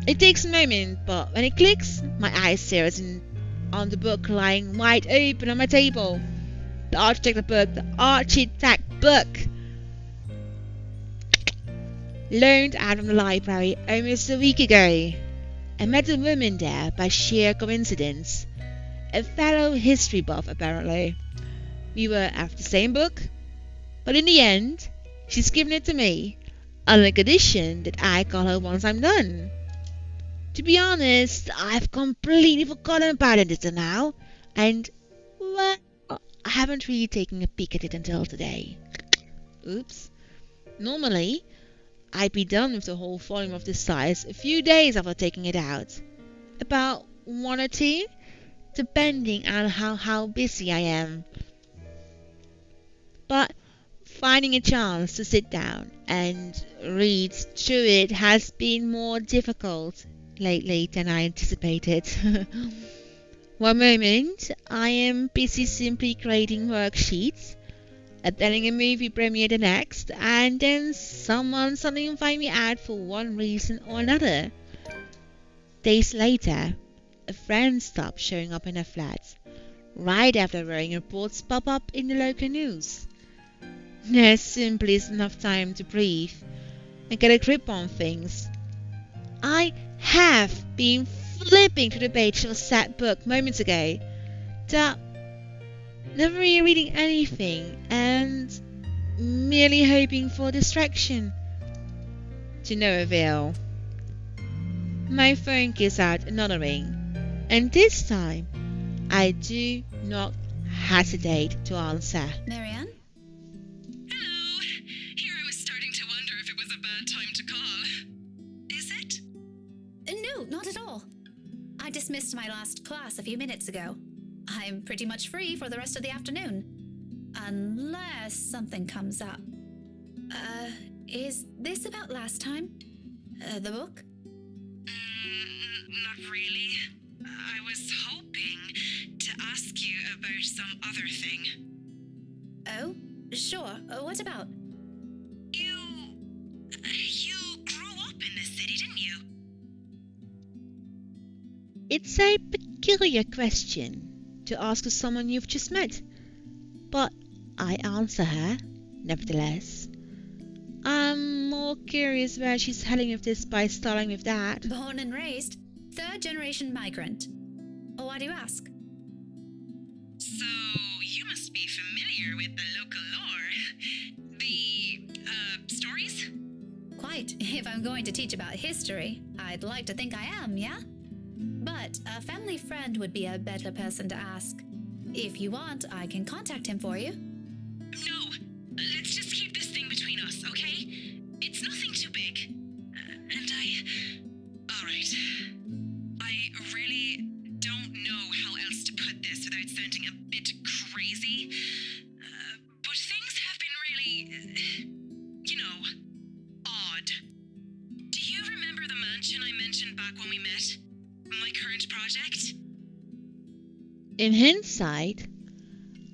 It takes a moment, but when it clicks, my eyes zeroes in on the book lying wide open on my table. The architect book. Loaned out from the library almost a week ago. I met a woman there by sheer coincidence. A fellow history buff, apparently. We were after the same book, but in the end, she's given it to me, on the condition that I call her once I'm done. To be honest, I've completely forgotten about it until now, and, well, I haven't really taken a peek at it until today. Oops. Normally, I'd be done with the whole volume of this size a few days after taking it out. About 1 or 2, depending on how busy I am. But finding a chance to sit down and read through it has been more difficult lately than I anticipated. One moment I am busy simply creating worksheets, attending a movie premiere the next, and then someone suddenly invites me out for one reason or another. Days later, a friend stops showing up in her flat, right after worrying reports pop up in the local news. There simply isn't enough time to breathe and get a grip on things. I have been flipping through the page of a sad book moments ago, never really reading anything and merely hoping for distraction. To no avail. My phone gives out another ring, and this time I do not hesitate to answer. Marianne? Hello. Here I was starting to wonder if it was a bad time to call. Is it? No, not at all. I dismissed my last class a few minutes ago. I'm pretty much free for the rest of the afternoon. Unless something comes up. Is this about last time? The book? Not really. I was hoping to ask you about some other thing. Oh, sure. What about? You grew up in this city, didn't you? It's a peculiar question to ask of someone you've just met, but I answer her, nevertheless. I'm more curious where she's heading with this by starting with that. Born and raised, third-generation migrant. Why do you ask? So, you must be familiar with the local lore. The, stories? Quite. If I'm going to teach about history, I'd like to think I am, yeah? But a family friend would be a better person to ask. If you want, I can contact him for you. No, let's just keep this thing between us, okay? It's nothing too big. Alright. I really don't know how else to put this without sounding a bit crazy. But things have been really, odd. Do you remember the mansion I mentioned back when we met? My current project? In hindsight,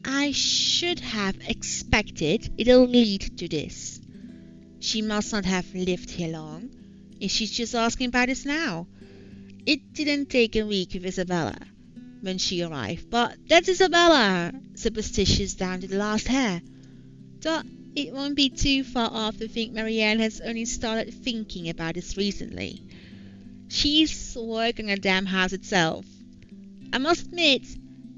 I should have expected it'll lead to this. She must not have lived here long, if she's just asking about this now. It didn't take a week with Isabella when she arrived, but that's Isabella, superstitious down to the last hair. Though it won't be too far off to think Marianne has only started thinking about this recently. She's working on a damn house itself. I must admit,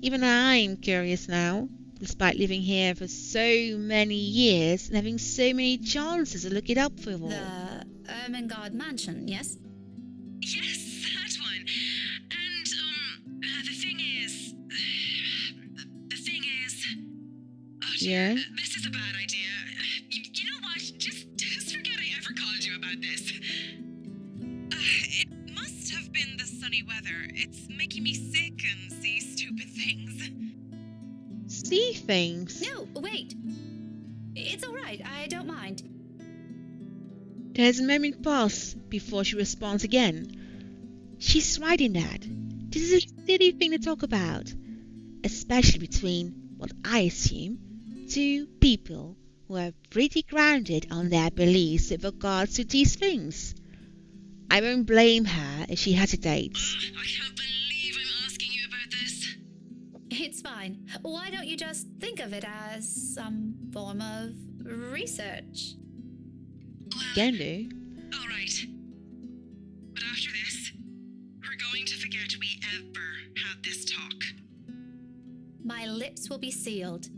even I'm curious now, despite living here for so many years and having so many chances to look it up for all. The Ermengarde Mansion, yes? Yes, that one. And, the thing is... Oh, Yeah? This is a bad idea. You know what? Just forget I ever called you about this. It must have been the sunny weather. It's making me sick and see stupid things. See things? No, wait. It's all right. I don't mind. There's a moment pass before she responds again. She's right in that. This is a silly thing to talk about, especially between what I assume two people who are pretty grounded on their beliefs with regards to these things. I won't blame her if she hesitates. I can't believe I'm asking you about this. It's fine. Why don't you just think of it as some form of research? Can do. All right. But after this, we're going to forget we ever had this talk. My lips will be sealed.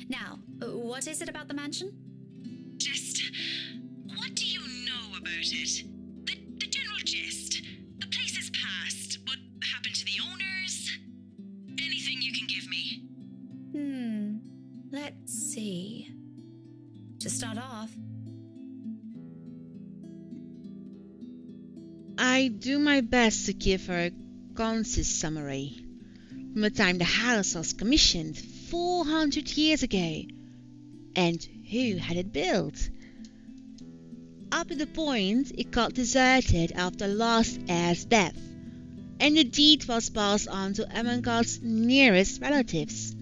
Now, what is it about the mansion? Just, what do you know about it? The general gist. The place's past. What happened to the owners? Anything you can give me. Let's see. To start off, I do my best to give her a concise summary. From the time the house was commissioned 400 years ago, and who had it built. Up to the point it got deserted after the last heir's death, and the deed was passed on to Ermengarde's nearest relatives.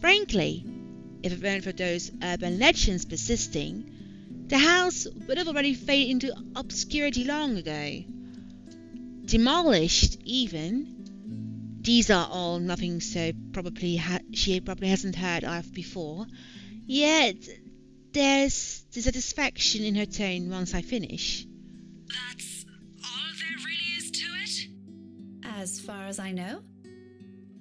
Frankly, if it weren't for those urban legends persisting, the house would have already faded into obscurity long ago. Demolished, even. These are all nothing so she probably hasn't heard of before. Yet, there's dissatisfaction in her tone once I finish. That's all there really is to it? as far as I know.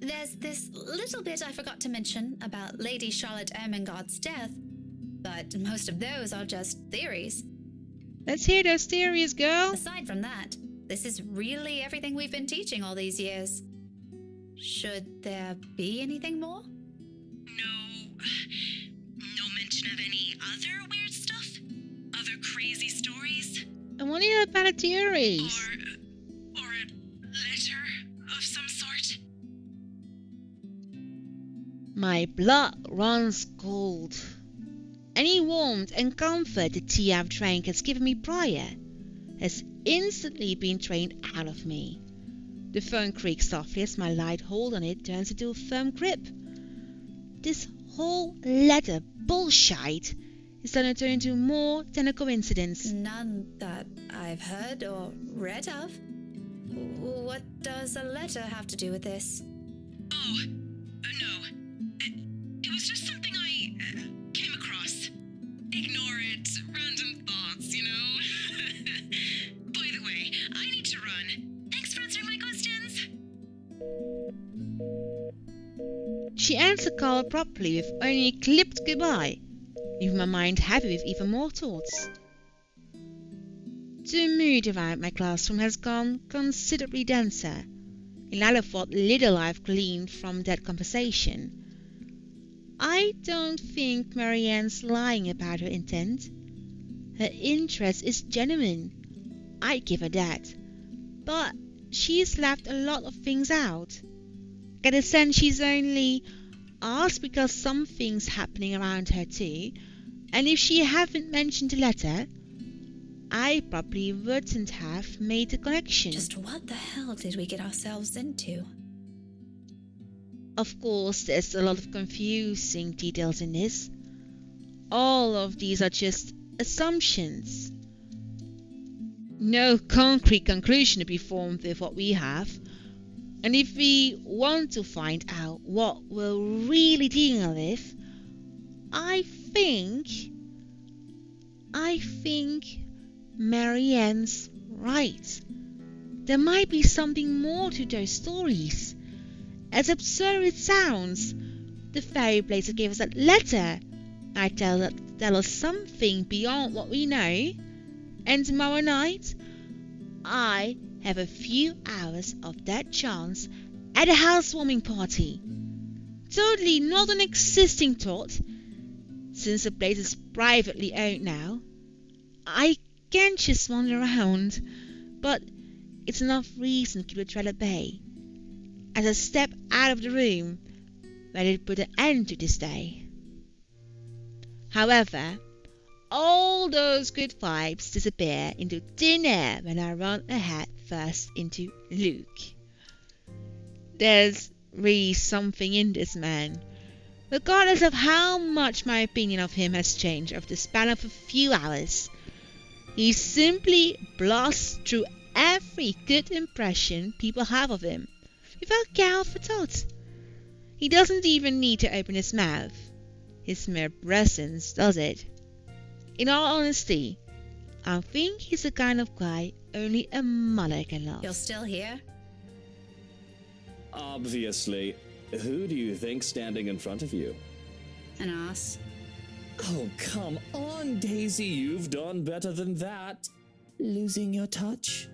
There's this little bit I forgot to mention about Lady Charlotte Ermengarde's death, but most of those are just theories. Let's hear those theories, girl. Aside from that, this is really everything we've been teaching all these years. Should there be anything more? No mention of any other weird stuff? Other crazy stories? I want to hear about the theories. Or a letter of some sort? My blood runs cold. Any warmth and comfort the tea I've drank has given me prior has instantly been drained out of me. The phone creaks softly as my light hold on it turns into a firm grip. This whole letter bullshit is starting to turn into more than a coincidence. None that I've heard or read of. What does a letter have to do with this? Oh, no. It was just something I came across. Ignore it. Random thoughts, you know? By the way, I need to run. Thanks for answering my questions. She ends the call abruptly with only a clipped goodbye, leaving my mind heavy with even more thoughts. The mood around my classroom has gone considerably denser, in light of what little I've gleaned from that conversation. I don't think Marianne's lying about her intent. Her interest is genuine, I give her that, but she's left a lot of things out. I get the sense she's only asked because something's happening around her too, and if she hadn't mentioned the letter, I probably wouldn't have made the connection. Just what the hell did we get ourselves into? Of course, there's a lot of confusing details in this. All of these are just assumptions. No concrete conclusion to be formed with what we have. And if we want to find out what we're really dealing with, I think Marianne's right. There might be something more to those stories. As absurd as it sounds, the fairy blazer gave us that letter might tell us something beyond what we know. And tomorrow night, I have a few hours of that chance at a housewarming party. Totally not an existing thought, since the place is privately owned now. I can just wander around, but it's enough reason to keep the threat at bay. As I step out of the room, ready to put an end to this day. However, all those good vibes disappear into thin air when I run ahead first into Luke. There's really something in this man. Regardless of how much my opinion of him has changed over the span of a few hours, he simply blasts through every good impression people have of him, without care for thought. He doesn't even need to open his mouth. His mere presence does it. In all honesty, I think he's the kind of guy only a mother can love. You're still here? Obviously. Who do you think's standing in front of you? An ass. Oh, come on, Daisy. You've done better than that. Losing your touch?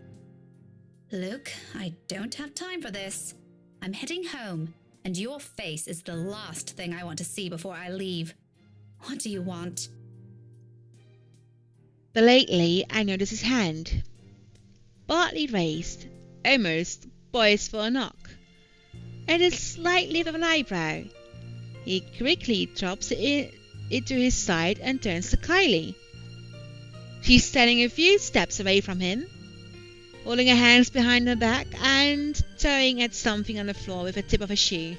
Luke, I don't have time for this. I'm heading home, and your face is the last thing I want to see before I leave. What do you want? But lately, I notice his hand, partly raised, almost poised for a knock, and a slight lift of an eyebrow. He quickly drops it to his side and turns to Kylie. She's standing a few steps away from him, holding her hands behind her back and towing at something on the floor with the tip of her shoe.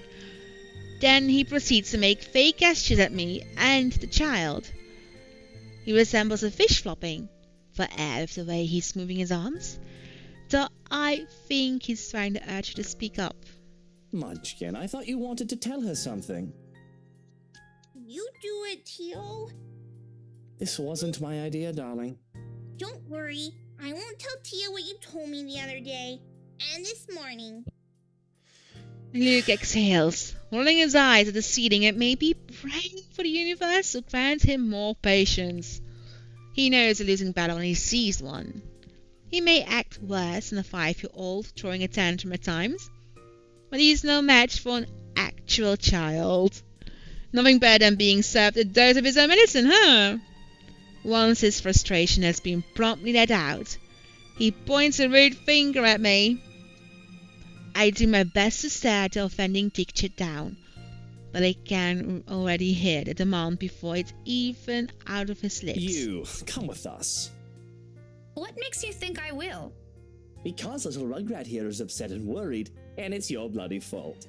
Then he proceeds to make fake gestures at me and the child. He resembles a fish flopping for air with the way he's moving his arms, so I think he's trying to urge her to speak up. Munchkin, I thought you wanted to tell her something. You do it, Teal. This wasn't my idea, darling. Don't worry. I won't tell Tia what you told me the other day. And this morning. Luke exhales, rolling his eyes at the ceiling and maybe praying for the universe to grant him more patience. He knows a losing battle when he sees one. He may act worse than a 5-year-old throwing a tantrum at times, but he's no match for an actual child. Nothing better than being served a dose of his own medicine, huh? Once his frustration has been promptly let out, he points a rude finger at me. I do my best to stare the offending picture down, but I can already hear the demand before it's even out of his lips. You, come with us. What makes you think I will? Because little Rugrat here is upset and worried, and it's your bloody fault.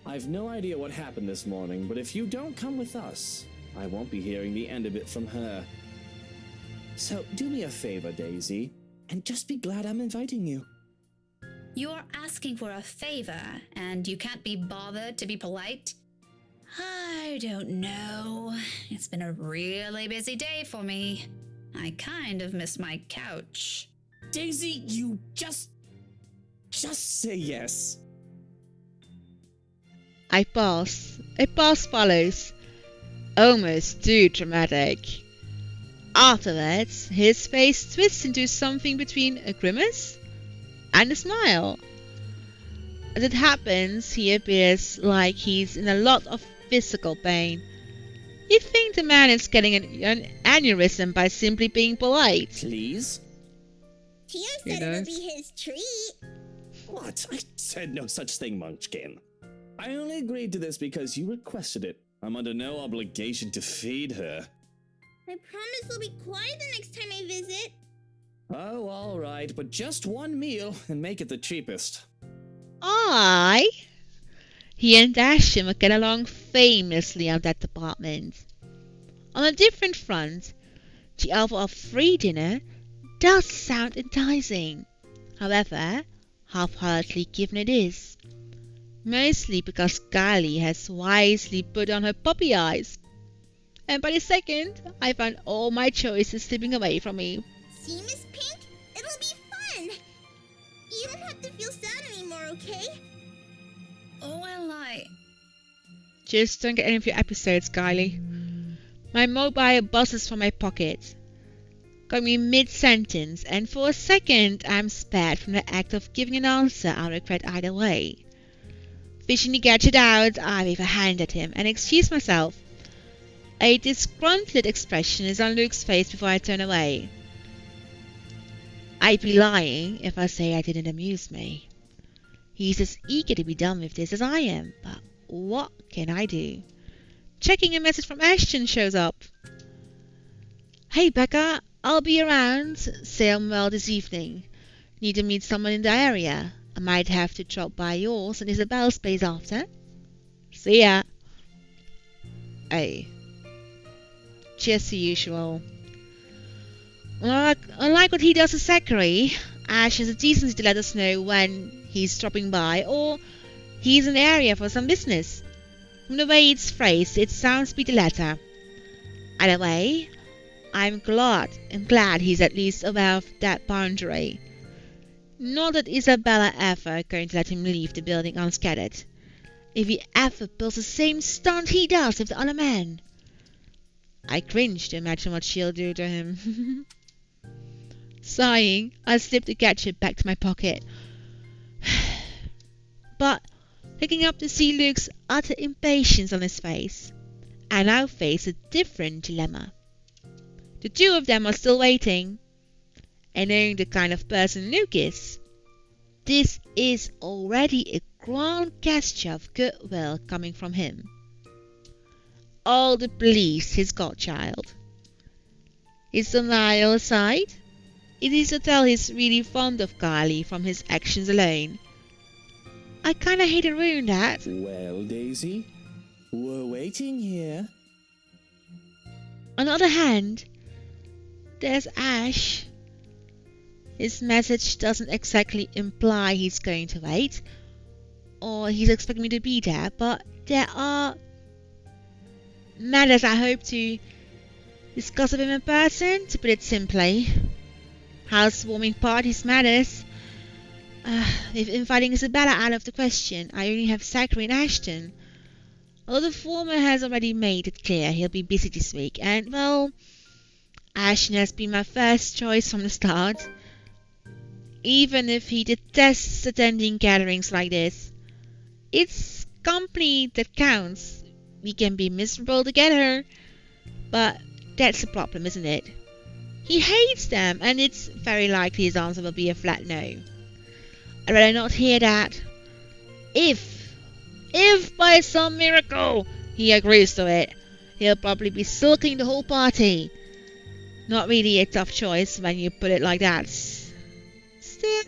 I've no idea what happened this morning, but if you don't come with us, I won't be hearing the end of it from her. So do me a favor, Daisy, and just be glad I'm inviting you. You're asking for a favor, and you can't be bothered to be polite? I don't know. It's been a really busy day for me. I kind of miss my couch. Daisy, you just say yes. I pause. A pause follows. Almost too dramatic. Afterwards, his face twists into something between a grimace and a smile. As it happens, he appears like he's in a lot of physical pain. You'd think the man is getting an aneurysm by simply being polite. Please? Tio said it would be his treat. What? I said no such thing, Munchkin. I only agreed to this because you requested it. I'm under no obligation to feed her. I promise we'll be quiet the next time I visit. Oh, all right, but just one meal and make it the cheapest. He and Ashton would get along famously on that department. On a different front, the offer of free dinner does sound enticing. However, half-heartedly given it is. Mostly because Kylie has wisely put on her puppy eyes. And by the second, I find all my choices slipping away from me. See, Miss Pink? It'll be fun! You don't have to feel sad anymore, okay? Oh, well, Just don't get any of your episodes, Kylie. My mobile buzzes from my pocket. Got me mid-sentence, and for a second I'm spared from the act of giving an answer I regret either way. Fishing the gadget out, I wave a hand at him and excuse myself. A disgruntled expression is on Luke's face before I turn away. I'd be lying if I say I didn't amuse me. He's as eager to be done with this as I am, but what can I do? Checking a message from Ashton shows up. Hey Becca, I'll be around, say I'm well this evening. Need to meet someone in the area. I might have to drop by yours and Isabel's place after. See ya. Hey. Just the usual. Unlike what he does to Zachary, Ash has the decency to let us know when he's dropping by or he's in the area for some business. From the way it's phrased, it sounds to be the latter. Either way, I'm glad he's at least aware of that boundary. Not that Isabella ever going to let him leave the building unscattered. If he ever pulls the same stunt he does with the other man. I cringe to imagine what she'll do to him. Sighing, I slip the gadget back to my pocket. But, looking up to see Luke's utter impatience on his face, I now face a different dilemma. The two of them are still waiting. And knowing the kind of person Luke is, this is already a grand gesture of goodwill coming from him. All the pleased his godchild. His denial aside, it is to tell he's really fond of Kylie from his actions alone. I kinda hate to ruin that. Well, Daisy, we're waiting here. On the other hand, there's Ash. His message doesn't exactly imply he's going to wait, or he's expecting me to be there, but there are matters I hope to discuss with him in person, to put it simply. Housewarming parties matters. With inviting Isabella out of the question, I only have Zachary and Ashton. Although the former has already made it clear he'll be busy this week, and, well, Ashton has been my first choice from the start. Even if he detests attending gatherings like this, it's company that counts. We can be miserable together, but that's the problem, isn't it? He hates them, and it's very likely his answer will be a flat no. I'd rather not hear that. If If by some miracle he agrees to it, he'll probably be sulking the whole party. Not really a tough choice when you put it like that. Still,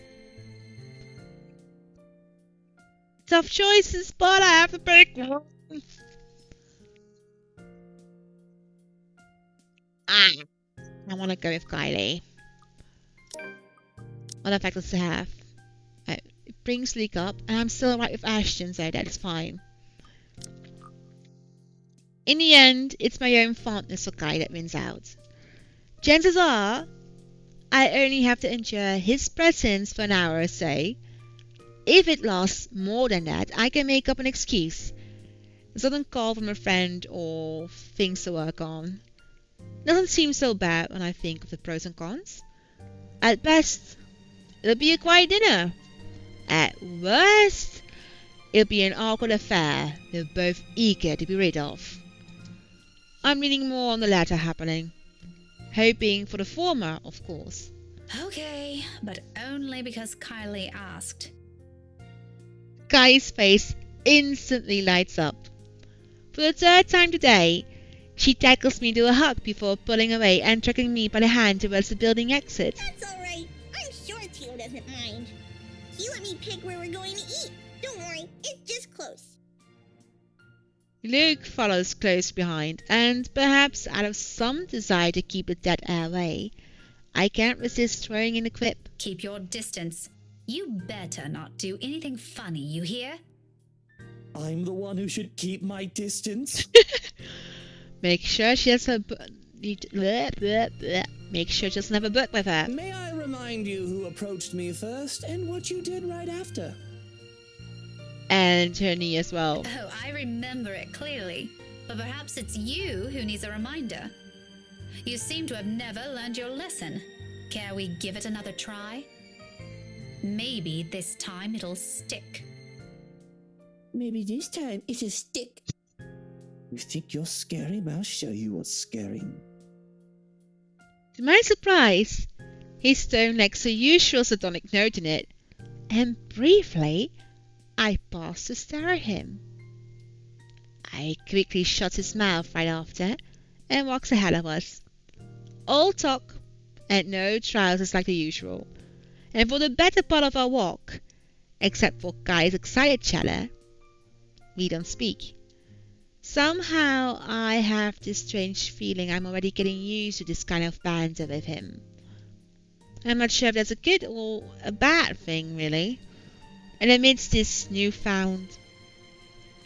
tough choices, but I have to pick one. I want to go with Kylie. What effect does it have? It brings Luke up, and I'm still right with Ashton, so that's fine. In the end, it's my own fondness for Kai that wins out. Chances are, I only have to endure his presence for an hour or so. If it lasts more than that, I can make up an excuse. A sudden call from a friend or things to work on. Doesn't seem so bad when I think of the pros and cons. At best, it'll be a quiet dinner. At worst, it'll be an awkward affair we're both eager to be rid of. I'm leaning more on the latter happening. Hoping for the former, of course. Okay, but only because Kylie asked. Kai's face instantly lights up. For the third time today, she tackles me into a hug before pulling away and dragging me by the hand towards the building exit. That's alright. I'm sure Teal doesn't mind. He let me pick where we're going to eat. Don't worry, it's just close. Luke follows close behind, and perhaps out of some desire to keep the dead air away, I can't resist throwing in a quip. Keep your distance. You better not do anything funny, you hear? I'm the one who should keep my distance. Make sure she has her Make sure she doesn't have a book with her. May I remind you who approached me first and what you did right after? And her knee as well. Oh, I remember it clearly. But perhaps it's you who needs a reminder. You seem to have never learned your lesson. Care we give it another try? Maybe this time it'll stick. Maybe this time it'll stick. You think you're scary? I'll show you what's scary. To my surprise, his tone lacks a usual sardonic note in it, and briefly, I paused to stare at him. I quickly shut his mouth right after and walks ahead of us. All talk and no trousers like the usual, and for the better part of our walk, except for Kai's excited chatter, we don't speak. Somehow I have this strange feeling I'm already getting used to this kind of banter with him. I'm not sure if that's a good or a bad thing, really. And amidst this newfound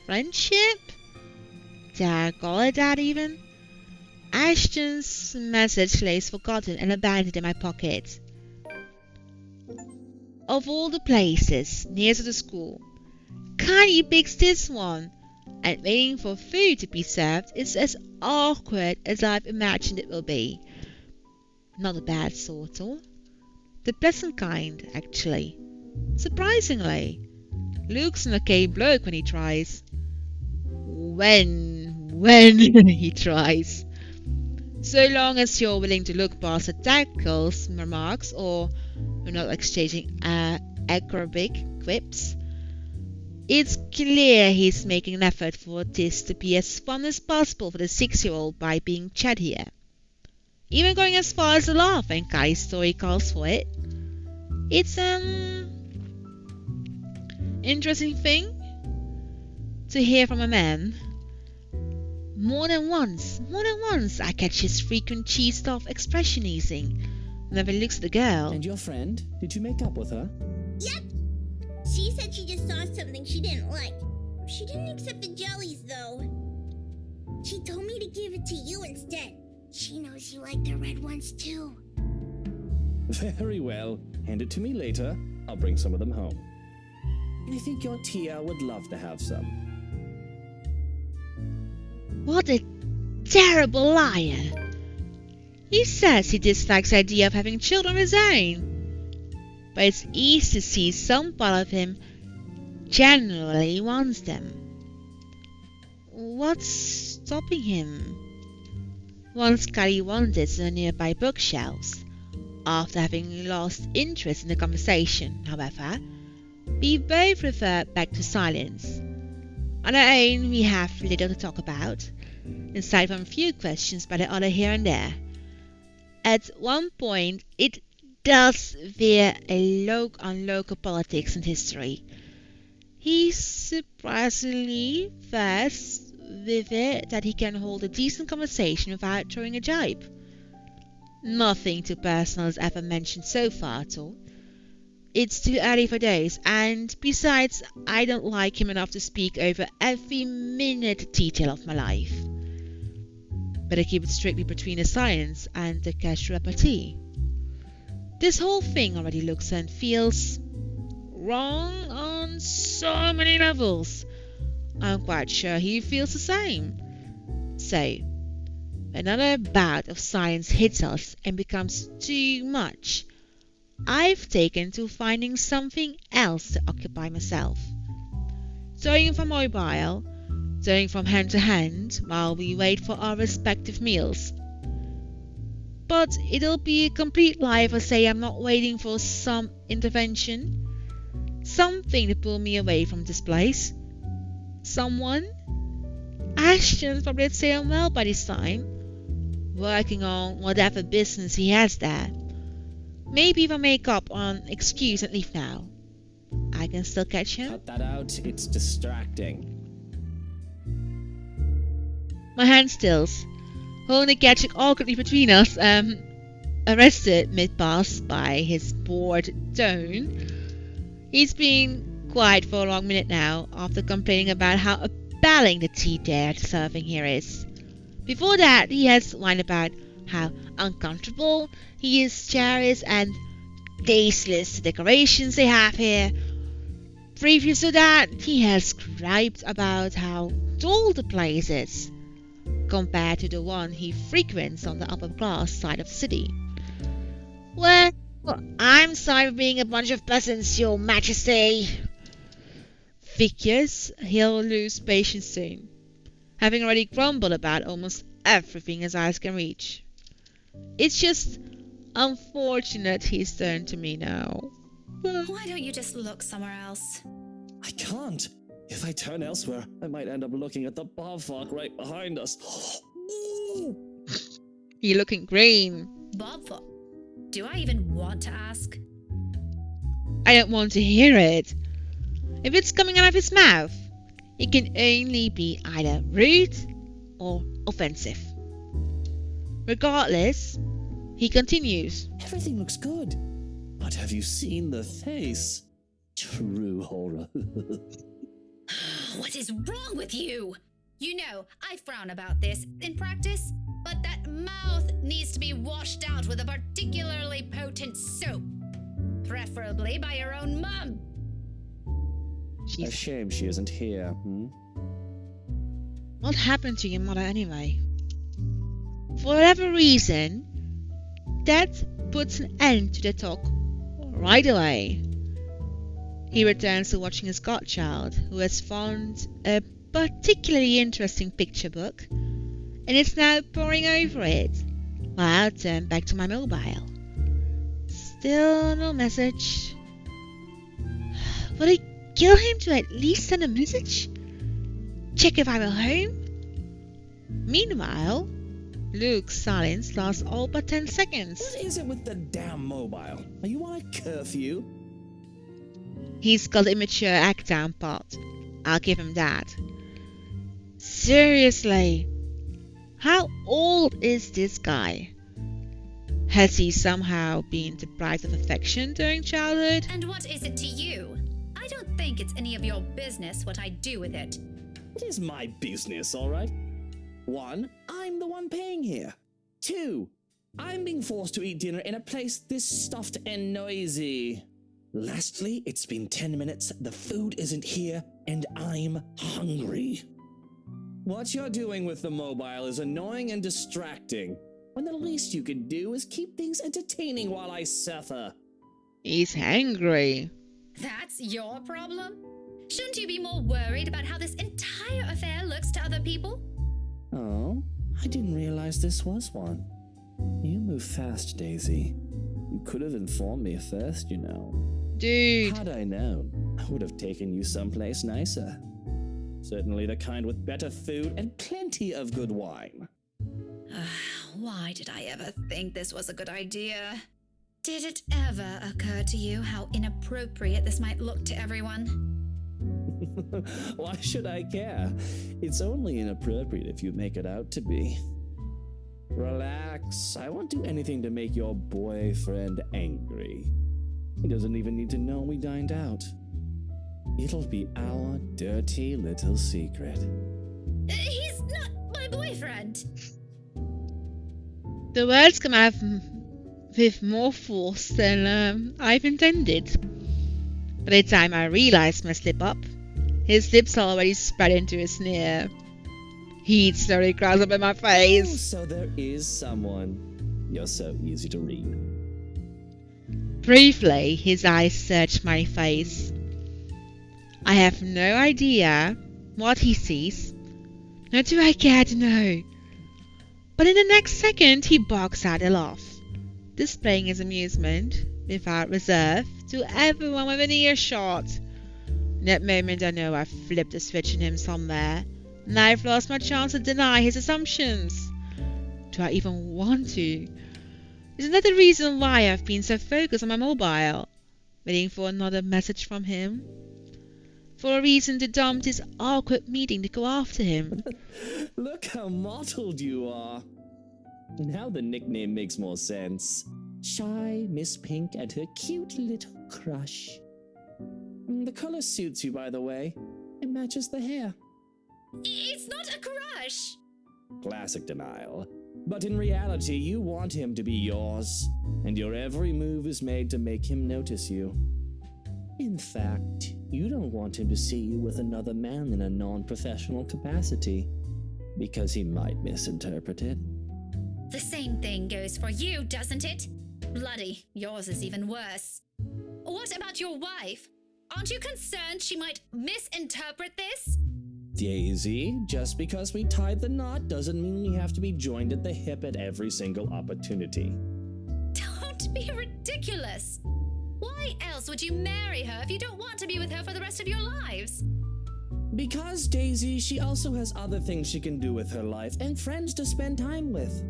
friendship, dare I call it that even? Ashton's message lays forgotten and abandoned in my pocket. Of all the places near to the school, Kylie picks this one, and waiting for food to be served is as awkward as I've imagined it will be. Not the bad sort, or the pleasant kind, actually. Surprisingly, Luke's an okay bloke when he tries. When he tries. So long as you're willing to look past the tackles remarks, or you're not exchanging acrobatic quips. It's clear he's making an effort for this to be as fun as possible for the 6-year-old by being chattier. Even going as far as to laugh when Kai's story calls for it. It's interesting thing to hear from a man. More than once, I catch his frequent cheesed off expression easing whenever he looks at the girl. And your friend? Did you make up with her? Yep. She said she just saw something she didn't like. She didn't accept the jellies, though. She told me to give it to you instead. She knows you like the red ones, too. Very well. Hand it to me later. I'll bring some of them home. And I think your Tia would love to have some. What a terrible liar. He says he dislikes the idea of having children of his own. But it's easy to see some part of him genuinely wants them. What's stopping him? Once Kylie wandered to the nearby bookshelves. After having lost interest in the conversation, however, we both revert back to silence. On our own, we have little to talk about, aside from a few questions by the other here and there. At one point, it does veer on local politics and history. He's surprisingly fast with it that he can hold a decent conversation without throwing a jibe. Nothing too personal is ever mentioned so far at all. It's too early for those, and besides, I don't like him enough to speak over every minute detail of my life. Better keep it strictly between the science and the casual repartee. This whole thing already looks and feels wrong on so many levels. I'm quite sure he feels the same. So, another bout of science hits us and becomes too much. I've taken to finding something else to occupy myself. Throwing from mobile, throwing from hand to hand while we wait for our respective meals. But it'll be a complete lie if I say I'm not waiting for some intervention. Something to pull me away from this place. Someone? Ashton's probably at Salem Well by this time, working on whatever business he has there. Maybe if I make up an excuse and leave now, I can still catch him. Cut that out, it's distracting. My hand stills, holding the gadget awkwardly between us, arrested mid-pass by his bored tone. He's been quiet for a long minute now, after complaining about how appalling the tea they're serving here is. Before that, he has whined about how uncomfortable his chair is and tasteless decorations they have here. Previous to that, he has griped about how dull the place is, compared to the one he frequents on the upper class side of the city. Well, I'm sorry for being a bunch of peasants, Your Majesty. Figures he'll lose patience soon, having already grumbled about almost everything his eyes can reach. It's just unfortunate he's turned to me now. Why don't you just look somewhere else? I can't. If I turn elsewhere, I might end up looking at the bobfuck right behind us. You're looking green. Bobful. Do I even want to ask? I don't want to hear it. If it's coming out of his mouth, it can only be either rude or offensive. Regardless, he continues. Everything looks good. But have you seen the face? True horror. What is wrong with you? You know, I frown about this in practice, but that mouth needs to be washed out with a particularly potent soap. Preferably by your own mum. A shame she isn't here, What happened to your mother anyway? For whatever reason, that puts an end to the talk right away. He returns to watching his godchild, who has found a particularly interesting picture book, and is now poring over it, while I turn back to my mobile. Still no message. Would it kill him to at least send a message? Check if I were home? Meanwhile, Luke's silence lasts all but 10 seconds. What is it with the damn mobile? Are you on a curfew? He's got the immature act down part. I'll give him that. Seriously, how old is this guy? Has he somehow been deprived of affection during childhood? And what is it to you? I don't think it's any of your business what I do with it. It is my business, all right? 1, I'm the one paying here. 2, I'm being forced to eat dinner in a place this stuffed and noisy. Lastly, it's been 10 minutes, the food isn't here, and I'm hungry. What you're doing with the mobile is annoying and distracting, when the least you could do is keep things entertaining while I suffer. He's hangry. That's your problem? Shouldn't you be more worried about how this entire affair looks to other people? Oh, I didn't realize this was one. You move fast, Daisy. You could have informed me first, you know. Dude. Had I known, I would have taken you someplace nicer. Certainly the kind with better food and plenty of good wine. Why did I ever think this was a good idea? Did it ever occur to you how inappropriate this might look to everyone? Why should I care? It's only inappropriate if you make it out to be. Relax. I won't do anything to make your boyfriend angry. He doesn't even need to know we dined out. It'll be our dirty little secret. He's not my boyfriend. The words come out with more force than I've intended. By the time I realised my slip up, his lips already spread into a sneer. He'd slowly cross up in my Oh, face. so there is someone. You're so easy to read. Briefly, his eyes searched my face. I have no idea what he sees, nor do I care to know. But in the next second, he barks out a laugh, displaying his amusement, without reserve, to everyone within earshot. In that moment, I know I've flipped a switch in him somewhere, and I've lost my chance to deny his assumptions. Do I even want to? Isn't that the reason why I've been so focused on my mobile, waiting for another message from him? For a reason to dump this awkward meeting to go after him. Look how mottled you are. Now the nickname makes more sense. Shy Miss Pink and her cute little crush. The color suits you, by the way. It matches the hair. It's not a crush. Classic denial. But in reality, you want him to be yours, and your every move is made to make him notice you. In fact, you don't want him to see you with another man in a non-professional capacity, because he might misinterpret it. The same thing goes for you, doesn't it? Bloody, yours is even worse. What about your wife? Aren't you concerned she might misinterpret this? Daisy, just because we tied the knot doesn't mean we have to be joined at the hip at every single opportunity. Don't be ridiculous. Why else would you marry her if you don't want to be with her for the rest of your lives? Because, Daisy, she also has other things she can do with her life and friends to spend time with.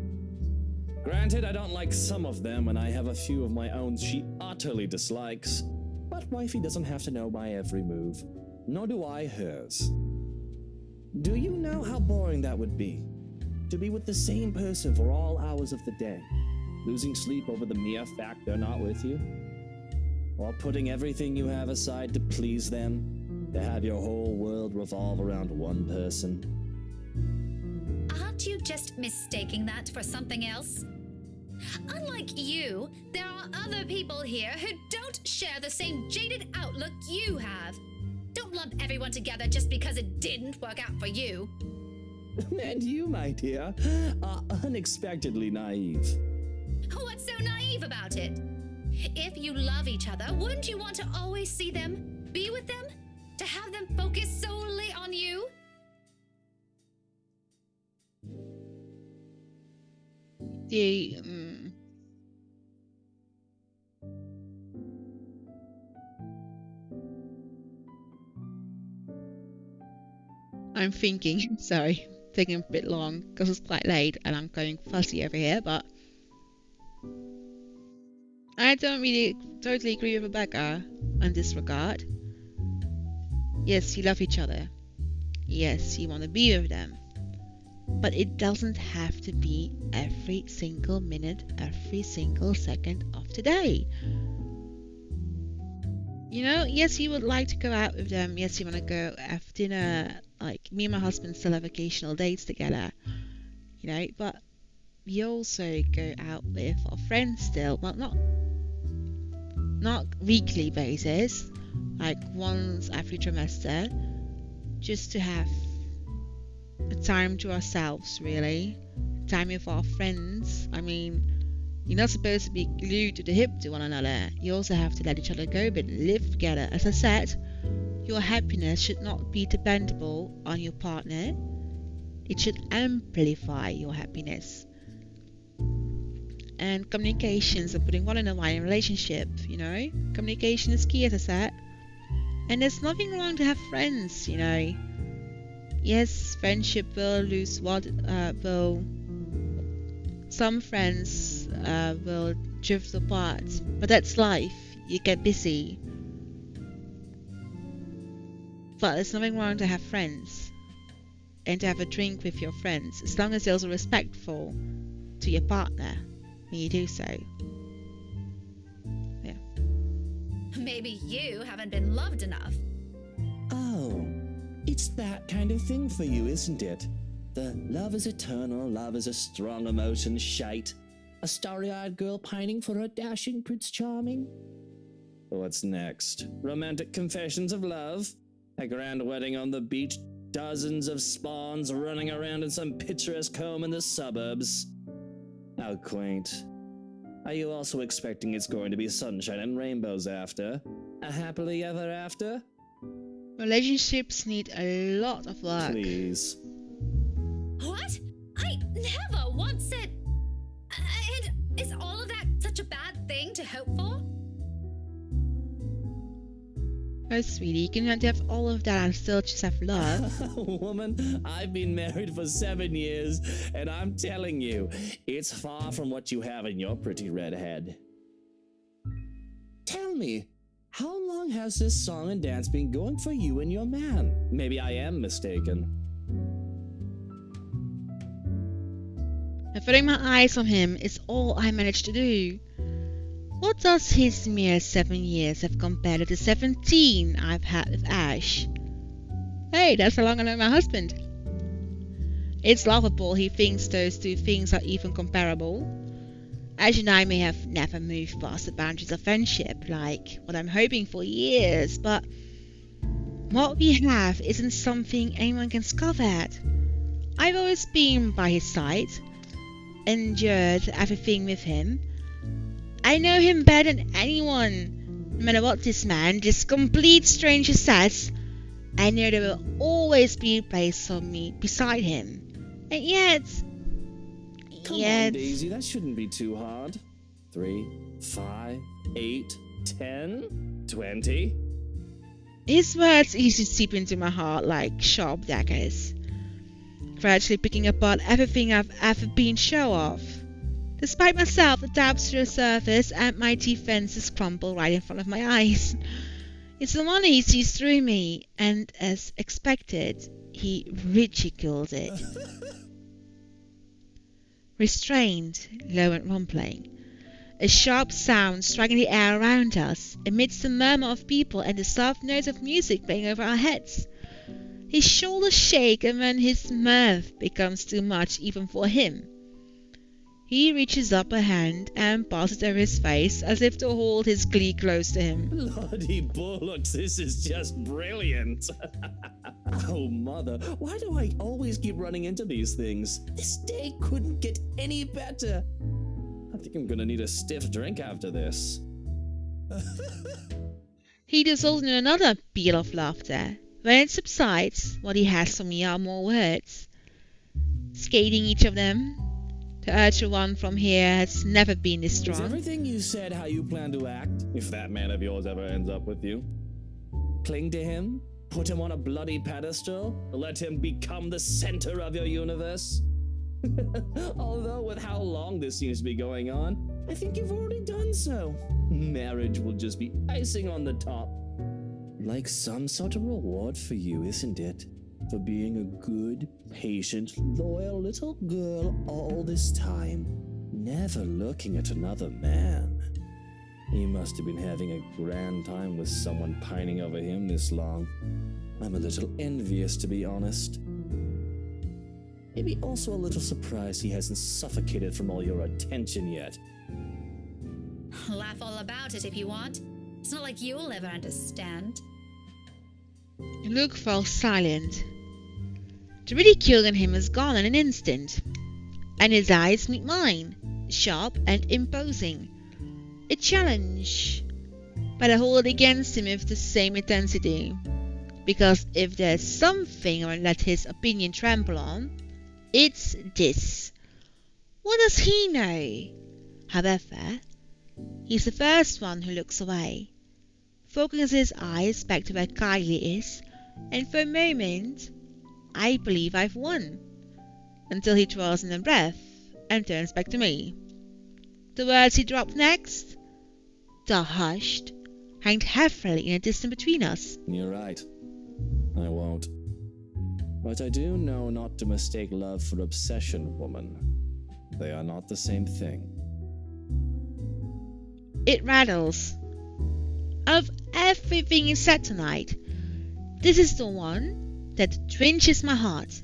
Granted, I don't like some of them, and I have a few of my own she utterly dislikes. But wifey doesn't have to know my every move, nor do I hers. Do you know how boring that would be? To be with the same person for all hours of the day, losing sleep over the mere fact they're not with you? Or putting everything you have aside to please them, to have your whole world revolve around one person? Aren't you just mistaking that for something else? Unlike you, there are other people here who don't share the same jaded outlook you have. Don't lump everyone together just because it didn't work out for you. And you, my dear, are unexpectedly naive. What's so naive about it? If you love each other, wouldn't you want to always see them, be with them, to have them focus solely on you? I'm thinking, sorry, taking a bit long because it's quite late and I'm going fussy over here, but I don't really totally agree with Rebecca in this regard. Yes, you love each other. Yes, you want to be with them. But it doesn't have to be every single minute, every single second of the day. You know, yes, you would like to go out with them. Yes, you want to go have dinner. Like, me and my husband still have occasional dates together. You know, but we also go out with our friends still. Well, not weekly basis. Like, once every trimester. Just to have a time to ourselves, really. Time with our friends. I mean, you're not supposed to be glued to the hip to one another. You also have to let each other go, but live together. As I said, your happiness should not be dependable on your partner. It should amplify your happiness. And communications are putting one in a line in a relationship, you know. Communication is key, as I said. And there's nothing wrong to have friends, you know. Yes, friendship will lose will some friends will drift apart, but that's life. You get busy. But there's nothing wrong to have friends and to have a drink with your friends, as long as you're also respectful to your partner when you do so. Yeah. Maybe you haven't been loved enough. Oh, it's that kind of thing for you, isn't it? The love is eternal, love is a strong emotion shite. A starry-eyed girl pining for her dashing Prince Charming? What's next? Romantic confessions of love? A grand wedding on the beach? Dozens of spawns running around in some picturesque home in the suburbs? How quaint. Are you also expecting it's going to be sunshine and rainbows after? A happily ever after? Relationships need a lot of work. Please. What? I never once said... And is all of that such a bad thing to hope for? Oh, sweetie, you can have all of that and still just have love. Woman, I've been married for 7 years, and I'm telling you, it's far from what you have in your pretty red head. Tell me, how long has this song and dance been going for you and your man? Maybe I am mistaken. And putting my eyes on him is all I managed to do. What does his mere 7 years have compared to the 17 I've had with Ash? Hey, that's how long I know my husband. It's laughable he thinks those two things are even comparable. Ash and I may have never moved past the boundaries of friendship, like what I'm hoping for years, but what we have isn't something anyone can scoff at. I've always been by his side, endured everything with him. I know him better than anyone. No matter what this complete stranger says, I know there will always be a place for me beside him. And yet... Come on, Daisy, that shouldn't be too hard. 3, 5, 8, 10, 20. His words easily seep into my heart like sharp daggers, gradually picking apart everything I've ever been sure of. Despite myself, the doubts resurface and my defenses crumble right in front of my eyes. It's the one he sees through me, and as expected, he ridiculed it. Restrained, low and rumbling, a sharp sound striking the air around us, amidst the murmur of people and the soft notes of music playing over our heads. His shoulders shake, and when his mirth becomes too much even for him, he reaches up a hand and passes over his face as if to hold his glee close to him. Bloody bullocks, this is just brilliant. Oh, mother, why do I always keep running into these things? This day couldn't get any better. I think I'm gonna need a stiff drink after this. He dissolves in another peal of laughter. When it subsides, what he has for me are more words, scathing each of them. The urge to run from here has never been this strong. Is everything you said how you plan to act, if that man of yours ever ends up with you? Cling to him? Put him on a bloody pedestal? Let him become the center of your universe? Although with how long this seems to be going on, I think you've already done so. Marriage will just be icing on the top. Like some sort of reward for you, isn't it? For being a good, patient, loyal little girl all this time, never looking at another man. He must have been having a grand time with someone pining over him this long. I'm a little envious, to be honest. Maybe also a little surprised he hasn't suffocated from all your attention yet. Laugh all about it if you want. It's not like you'll ever understand. Luke fell silent. The ridicule in him was gone in an instant, and his eyes meet mine, sharp and imposing. A challenge, but I hold it against him with the same intensity, because if there's something I won't let his opinion trample on, it's this. What does he know? However, he's the first one who looks away, focuses his eyes back to where Kylie is, and for a moment I believe I've won. Until he draws in a breath and turns back to me. The words he dropped next, though hushed, hanged heavily in a distance between us. You're right. I won't. But I do know not to mistake love for obsession, woman. They are not the same thing. It rattles. Of everything he said tonight, this is the one that twinges my heart.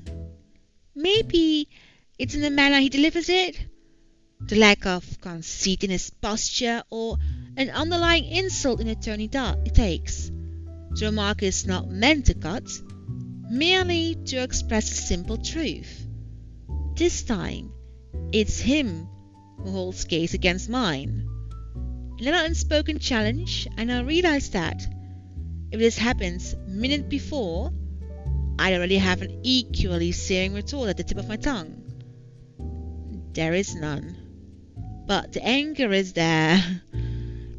Maybe it's in the manner he delivers it, the lack of conceit in his posture, or an underlying insult in the tone he takes. The remark is not meant to cut, merely to express a simple truth. This time, it's him who holds case against mine. In an unspoken challenge, and I realize that if this happens a minute before, I'd already have an equally searing retort at the tip of my tongue. There is none. But the anger is there,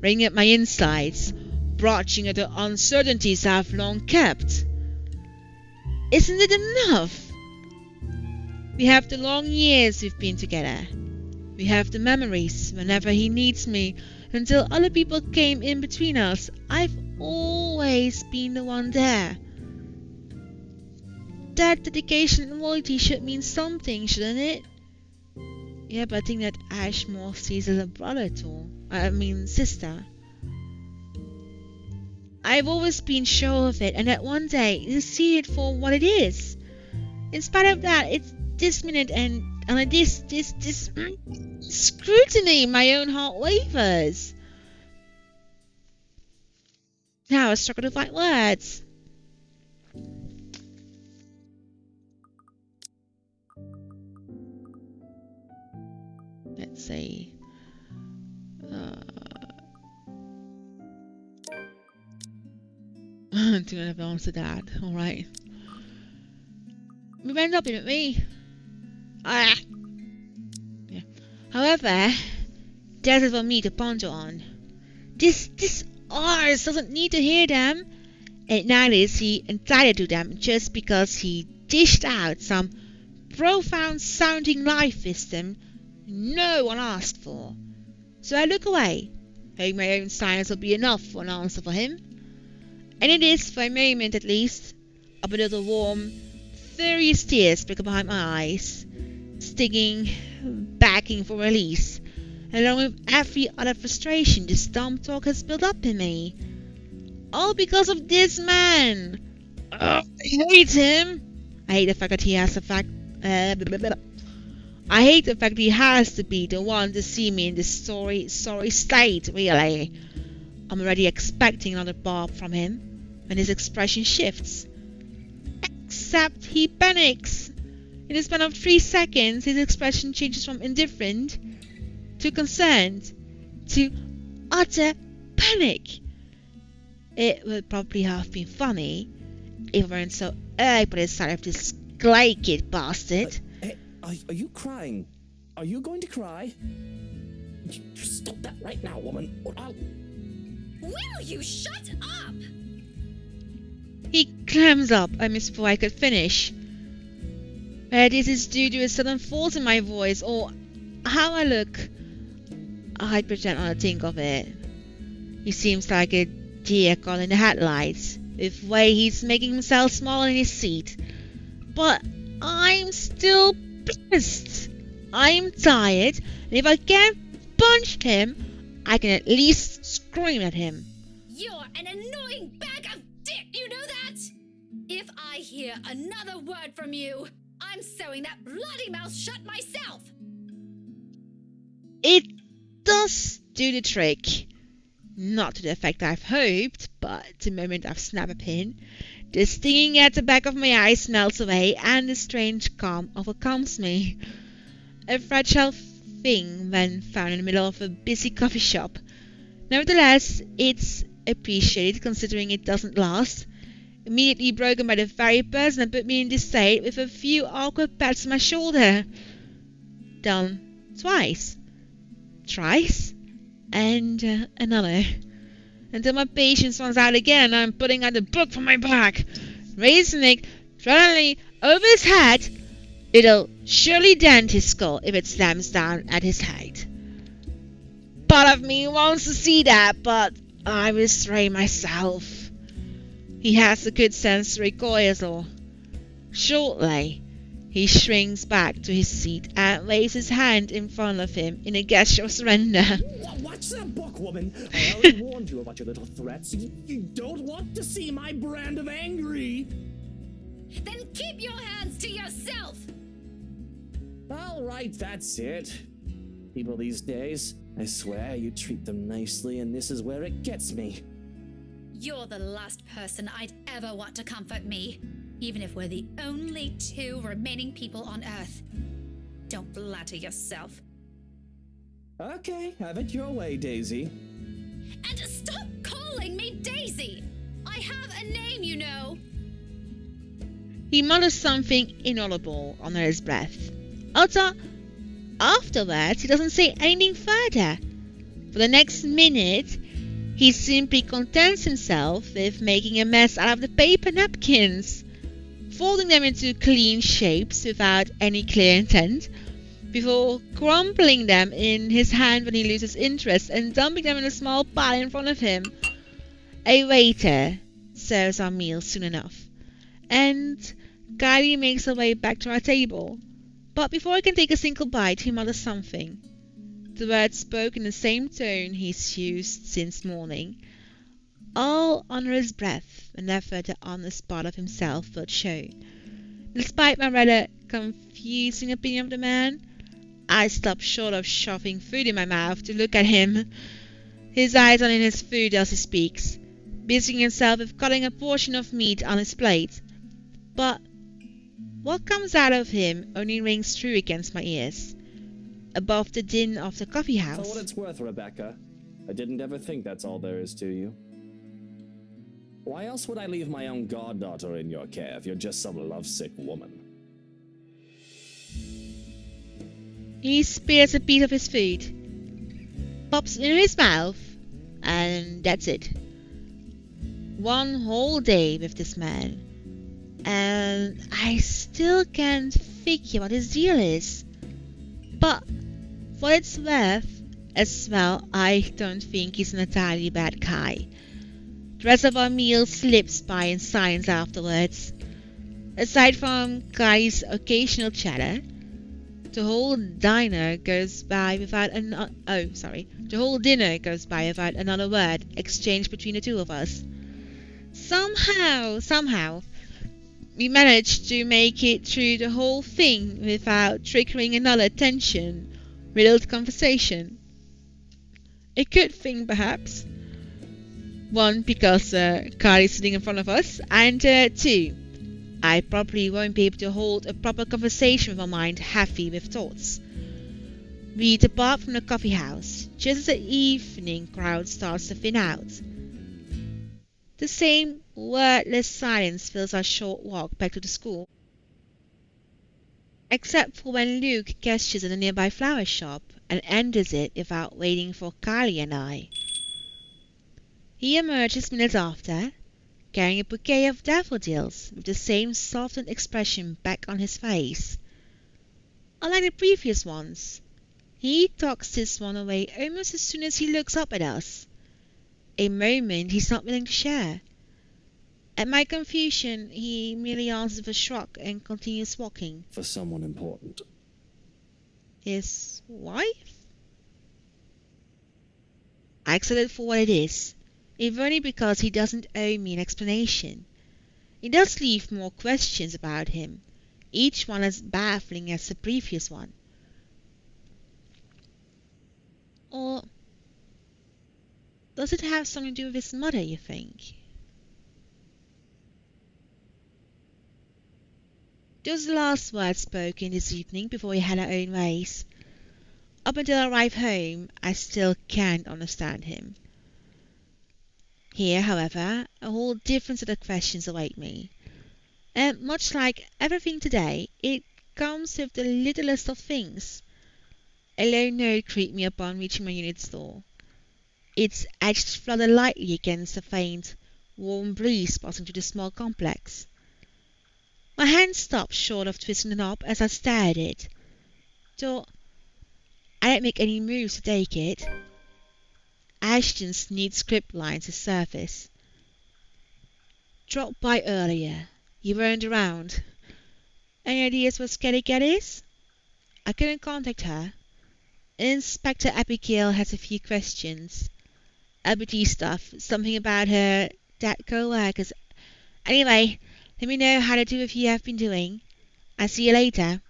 ringing at my insides, broaching at the uncertainties I've long kept. Isn't it enough? We have the long years we've been together. We have the memories whenever he needs me. Until other people came in between us, I've always been the one there. That dedication and loyalty should mean something, shouldn't it? Yeah, but I think that Ashmore sees as a brother too. Sister. I've always been sure of it, and that one day you'll see it for what it is. In spite of that, it's this minute and this scrutiny, my own heart wavers. Now I struggle to find words. Let's see. Do not have answer that. Alright. We went up, didn't we? Yeah. However, there's it for me to ponder on. This ours doesn't need to hear them, and neither is he entitled to them just because he dished out some profound sounding life wisdom no one asked for. So I look away, hoping my own silence will be enough for an answer for him. And it is, for a moment at least, up a little warm, furious tears trickle behind my eyes, stinging, begging for release, along with every other frustration this dumb talk has built up in me. All because of this man. I hate him. I hate the fact that he has I hate the fact that he has to be the one to see me in this sorry state, really. I'm already expecting another barb from him when his expression shifts. Except he panics. In the span of 3 seconds, his expression changes from indifferent to concerned to utter panic. It would probably have been funny if I weren't so irked by the sight of this glaikid bastard. Hey, are you crying? Are you going to cry? Stop that right now, woman, or I'll... Will you shut up? He clams up almost before I could finish. Whether this is due to a sudden force in my voice or how I look, I'd pretend not to think of it. He seems like a deer caught in the headlights, with the way he's making himself small in his seat. But I'm still pissed. I'm tired, and if I can't punch him, I can at least scream at him. You're an annoying bag of dick, you know that? If I hear another word from you, I'm sewing that bloody mouth shut myself. It does do the trick. Not to the effect I've hoped, but the moment I've snapped a pin, the stinging at the back of my eyes melts away and a strange calm overcomes me. A fragile thing when found in the middle of a busy coffee shop. Nevertheless, it's appreciated considering it doesn't last. Immediately broken by the very person that put me in this state with a few awkward pats on my shoulder. Done twice. Thrice. And another. Until my patience runs out again and I'm putting out the book from my back. Raising it, suddenly over his head. It'll surely dent his skull if it slams down at his head. Part of me wants to see that, but I restrain myself. He has a good sense to recoil. Shortly, he shrinks back to his seat and waves his hand in front of him in a gesture of surrender. What's that book, woman? I already warned you about your little threats. You don't want to see my brand of angry. Then keep your hands to yourself! All right, that's it. People these days, I swear you treat them nicely, and this is where it gets me. You're the last person I'd ever want to comfort me, even if we're the only two remaining people on Earth. Don't flatter yourself. Okay, have it your way, Daisy. And stop calling me Daisy! I have a name, you know! He mutters something inaudible under his breath. Although, afterwards, he doesn't say anything further. For the next minute, he simply contents himself with making a mess out of the paper napkins, folding them into clean shapes without any clear intent, before crumpling them in his hand when he loses interest and dumping them in a small pile in front of him. A waiter serves our meal soon enough, and Kylie makes her way back to our table. But before I can take a single bite, he mutters something. The words spoke in the same tone he's used since morning, all under his breath, an effort the honest part of himself would show. Despite my rather confusing opinion of the man, I stop short of shoving food in my mouth to look at him. His eyes are in his food as he speaks, busying himself with cutting a portion of meat on his plate. But what comes out of him only rings true against my ears, above the din of the coffee house. For what it's worth, Rebecca, I didn't ever think that's all there is to you. Why else would I leave my own goddaughter in your care if you're just some lovesick woman? He spears a piece of his food, pops it in his mouth, and that's it. One whole day with this man, and I still can't figure what his deal is. But for its worth, as well, I don't think he's an entirely bad guy. The rest of our meal slips by in silence afterwards. Aside from Kai's occasional chatter, the whole dinner goes by without the whole dinner goes by without another word exchanged between the two of us. Somehow, we managed to make it through the whole thing without triggering another tension-riddled conversation. A good thing, perhaps. One, because Carl is sitting in front of us, and two, I probably won't be able to hold a proper conversation with my mind heavy with thoughts. We depart from the coffee house just as the evening crowd starts to thin out. The same wordless silence fills our short walk back to the school, except for when Luke gestures at a nearby flower shop and enters it without waiting for Kylie and I. He emerges minutes after, carrying a bouquet of daffodils with the same softened expression back on his face. Unlike the previous ones, he tucks this one away almost as soon as he looks up at us, a moment he's not willing to share. At my confusion, he merely answers with a shrug and continues walking. For someone important. His wife? I accept it for what it is, if only because he doesn't owe me an explanation. He does leave more questions about him, each one as baffling as the previous one. Or does it have something to do with his mother, you think? Those are the last words spoken this evening before we had our own ways. Up until I arrive home, I still can't understand him. Here, however, a whole different set of questions await me. And much like everything today, it comes with the littlest of things. A low note greets me upon reaching my unit's door. Its edge fluttered lightly against the faint, warm breeze passing through the small complex. My hand stopped short of twisting the knob as I stared at it, though I didn't make any moves to take it. Ashton's neat script lines surfaced. Dropped by earlier. You weren't around. Any ideas what Sketty Cat is? I couldn't contact her. Inspector Abigail has a few questions. LBT stuff, something about her dead co-workers. Anyway, let me know how the two of you have been doing. I'll see you later.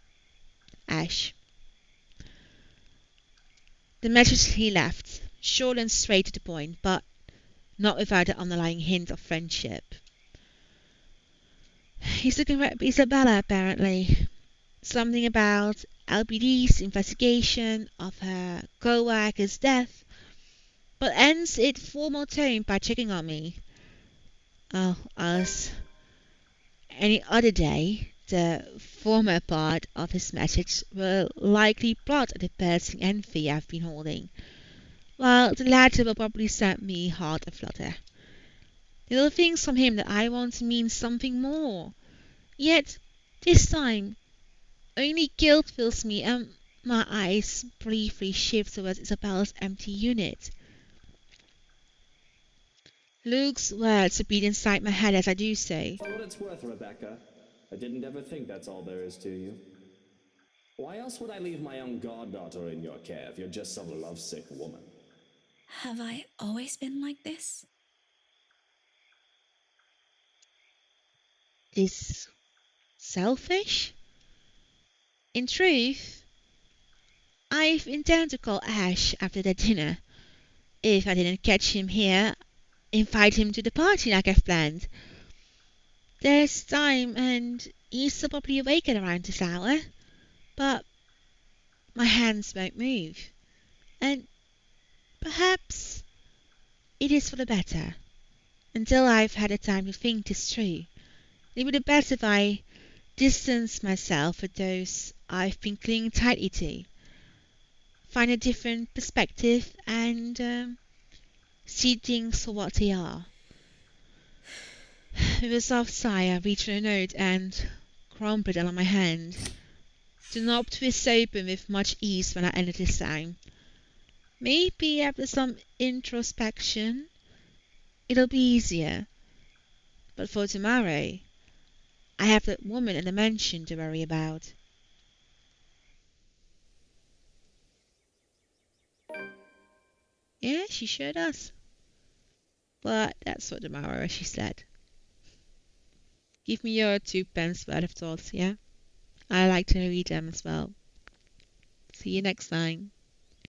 Ash. The message he left, short and straight to the point, but not without the underlying hint of friendship. He's looking for Isabella, apparently. Something about LBD's investigation of her co-worker's death, but ends its formal tone by checking on me. Oh, as any other day, the former part of his message will likely plot at the personal envy I've been holding, while the latter will probably set me heart aflutter. Little things from him that I want mean something more. Yet, this time, only guilt fills me, and my eyes briefly shift towards Isabella's empty unit. Luke's words repeat inside my head as I do so. For what it's worth, Rebecca, I didn't ever think that's all there is to you. Why else would I leave my own goddaughter in your care if you're just some lovesick woman? Have I always been like this? Is selfish? In truth, I've intended to call Ash after the dinner. If I didn't catch him here, invite him to the party like I've planned. There's time, and he's probably awake at around this hour. But my hands won't move, and perhaps it is for the better. Until I've had the time to think this through, it would be best if I distance myself with those I've been clinging tightly to, find a different perspective, and see things for what they are. With a soft sigh, I reached for a note and crumpled it on my hand. The knob twists open with much ease when I enter this time. Maybe after some introspection, it'll be easier. But for tomorrow, I have that woman in the mansion to worry about. Yeah, she sure does. But that's for tomorrow, she said. Give me your 2 pence worth of thoughts, yeah? I like to read them as well. See you next time.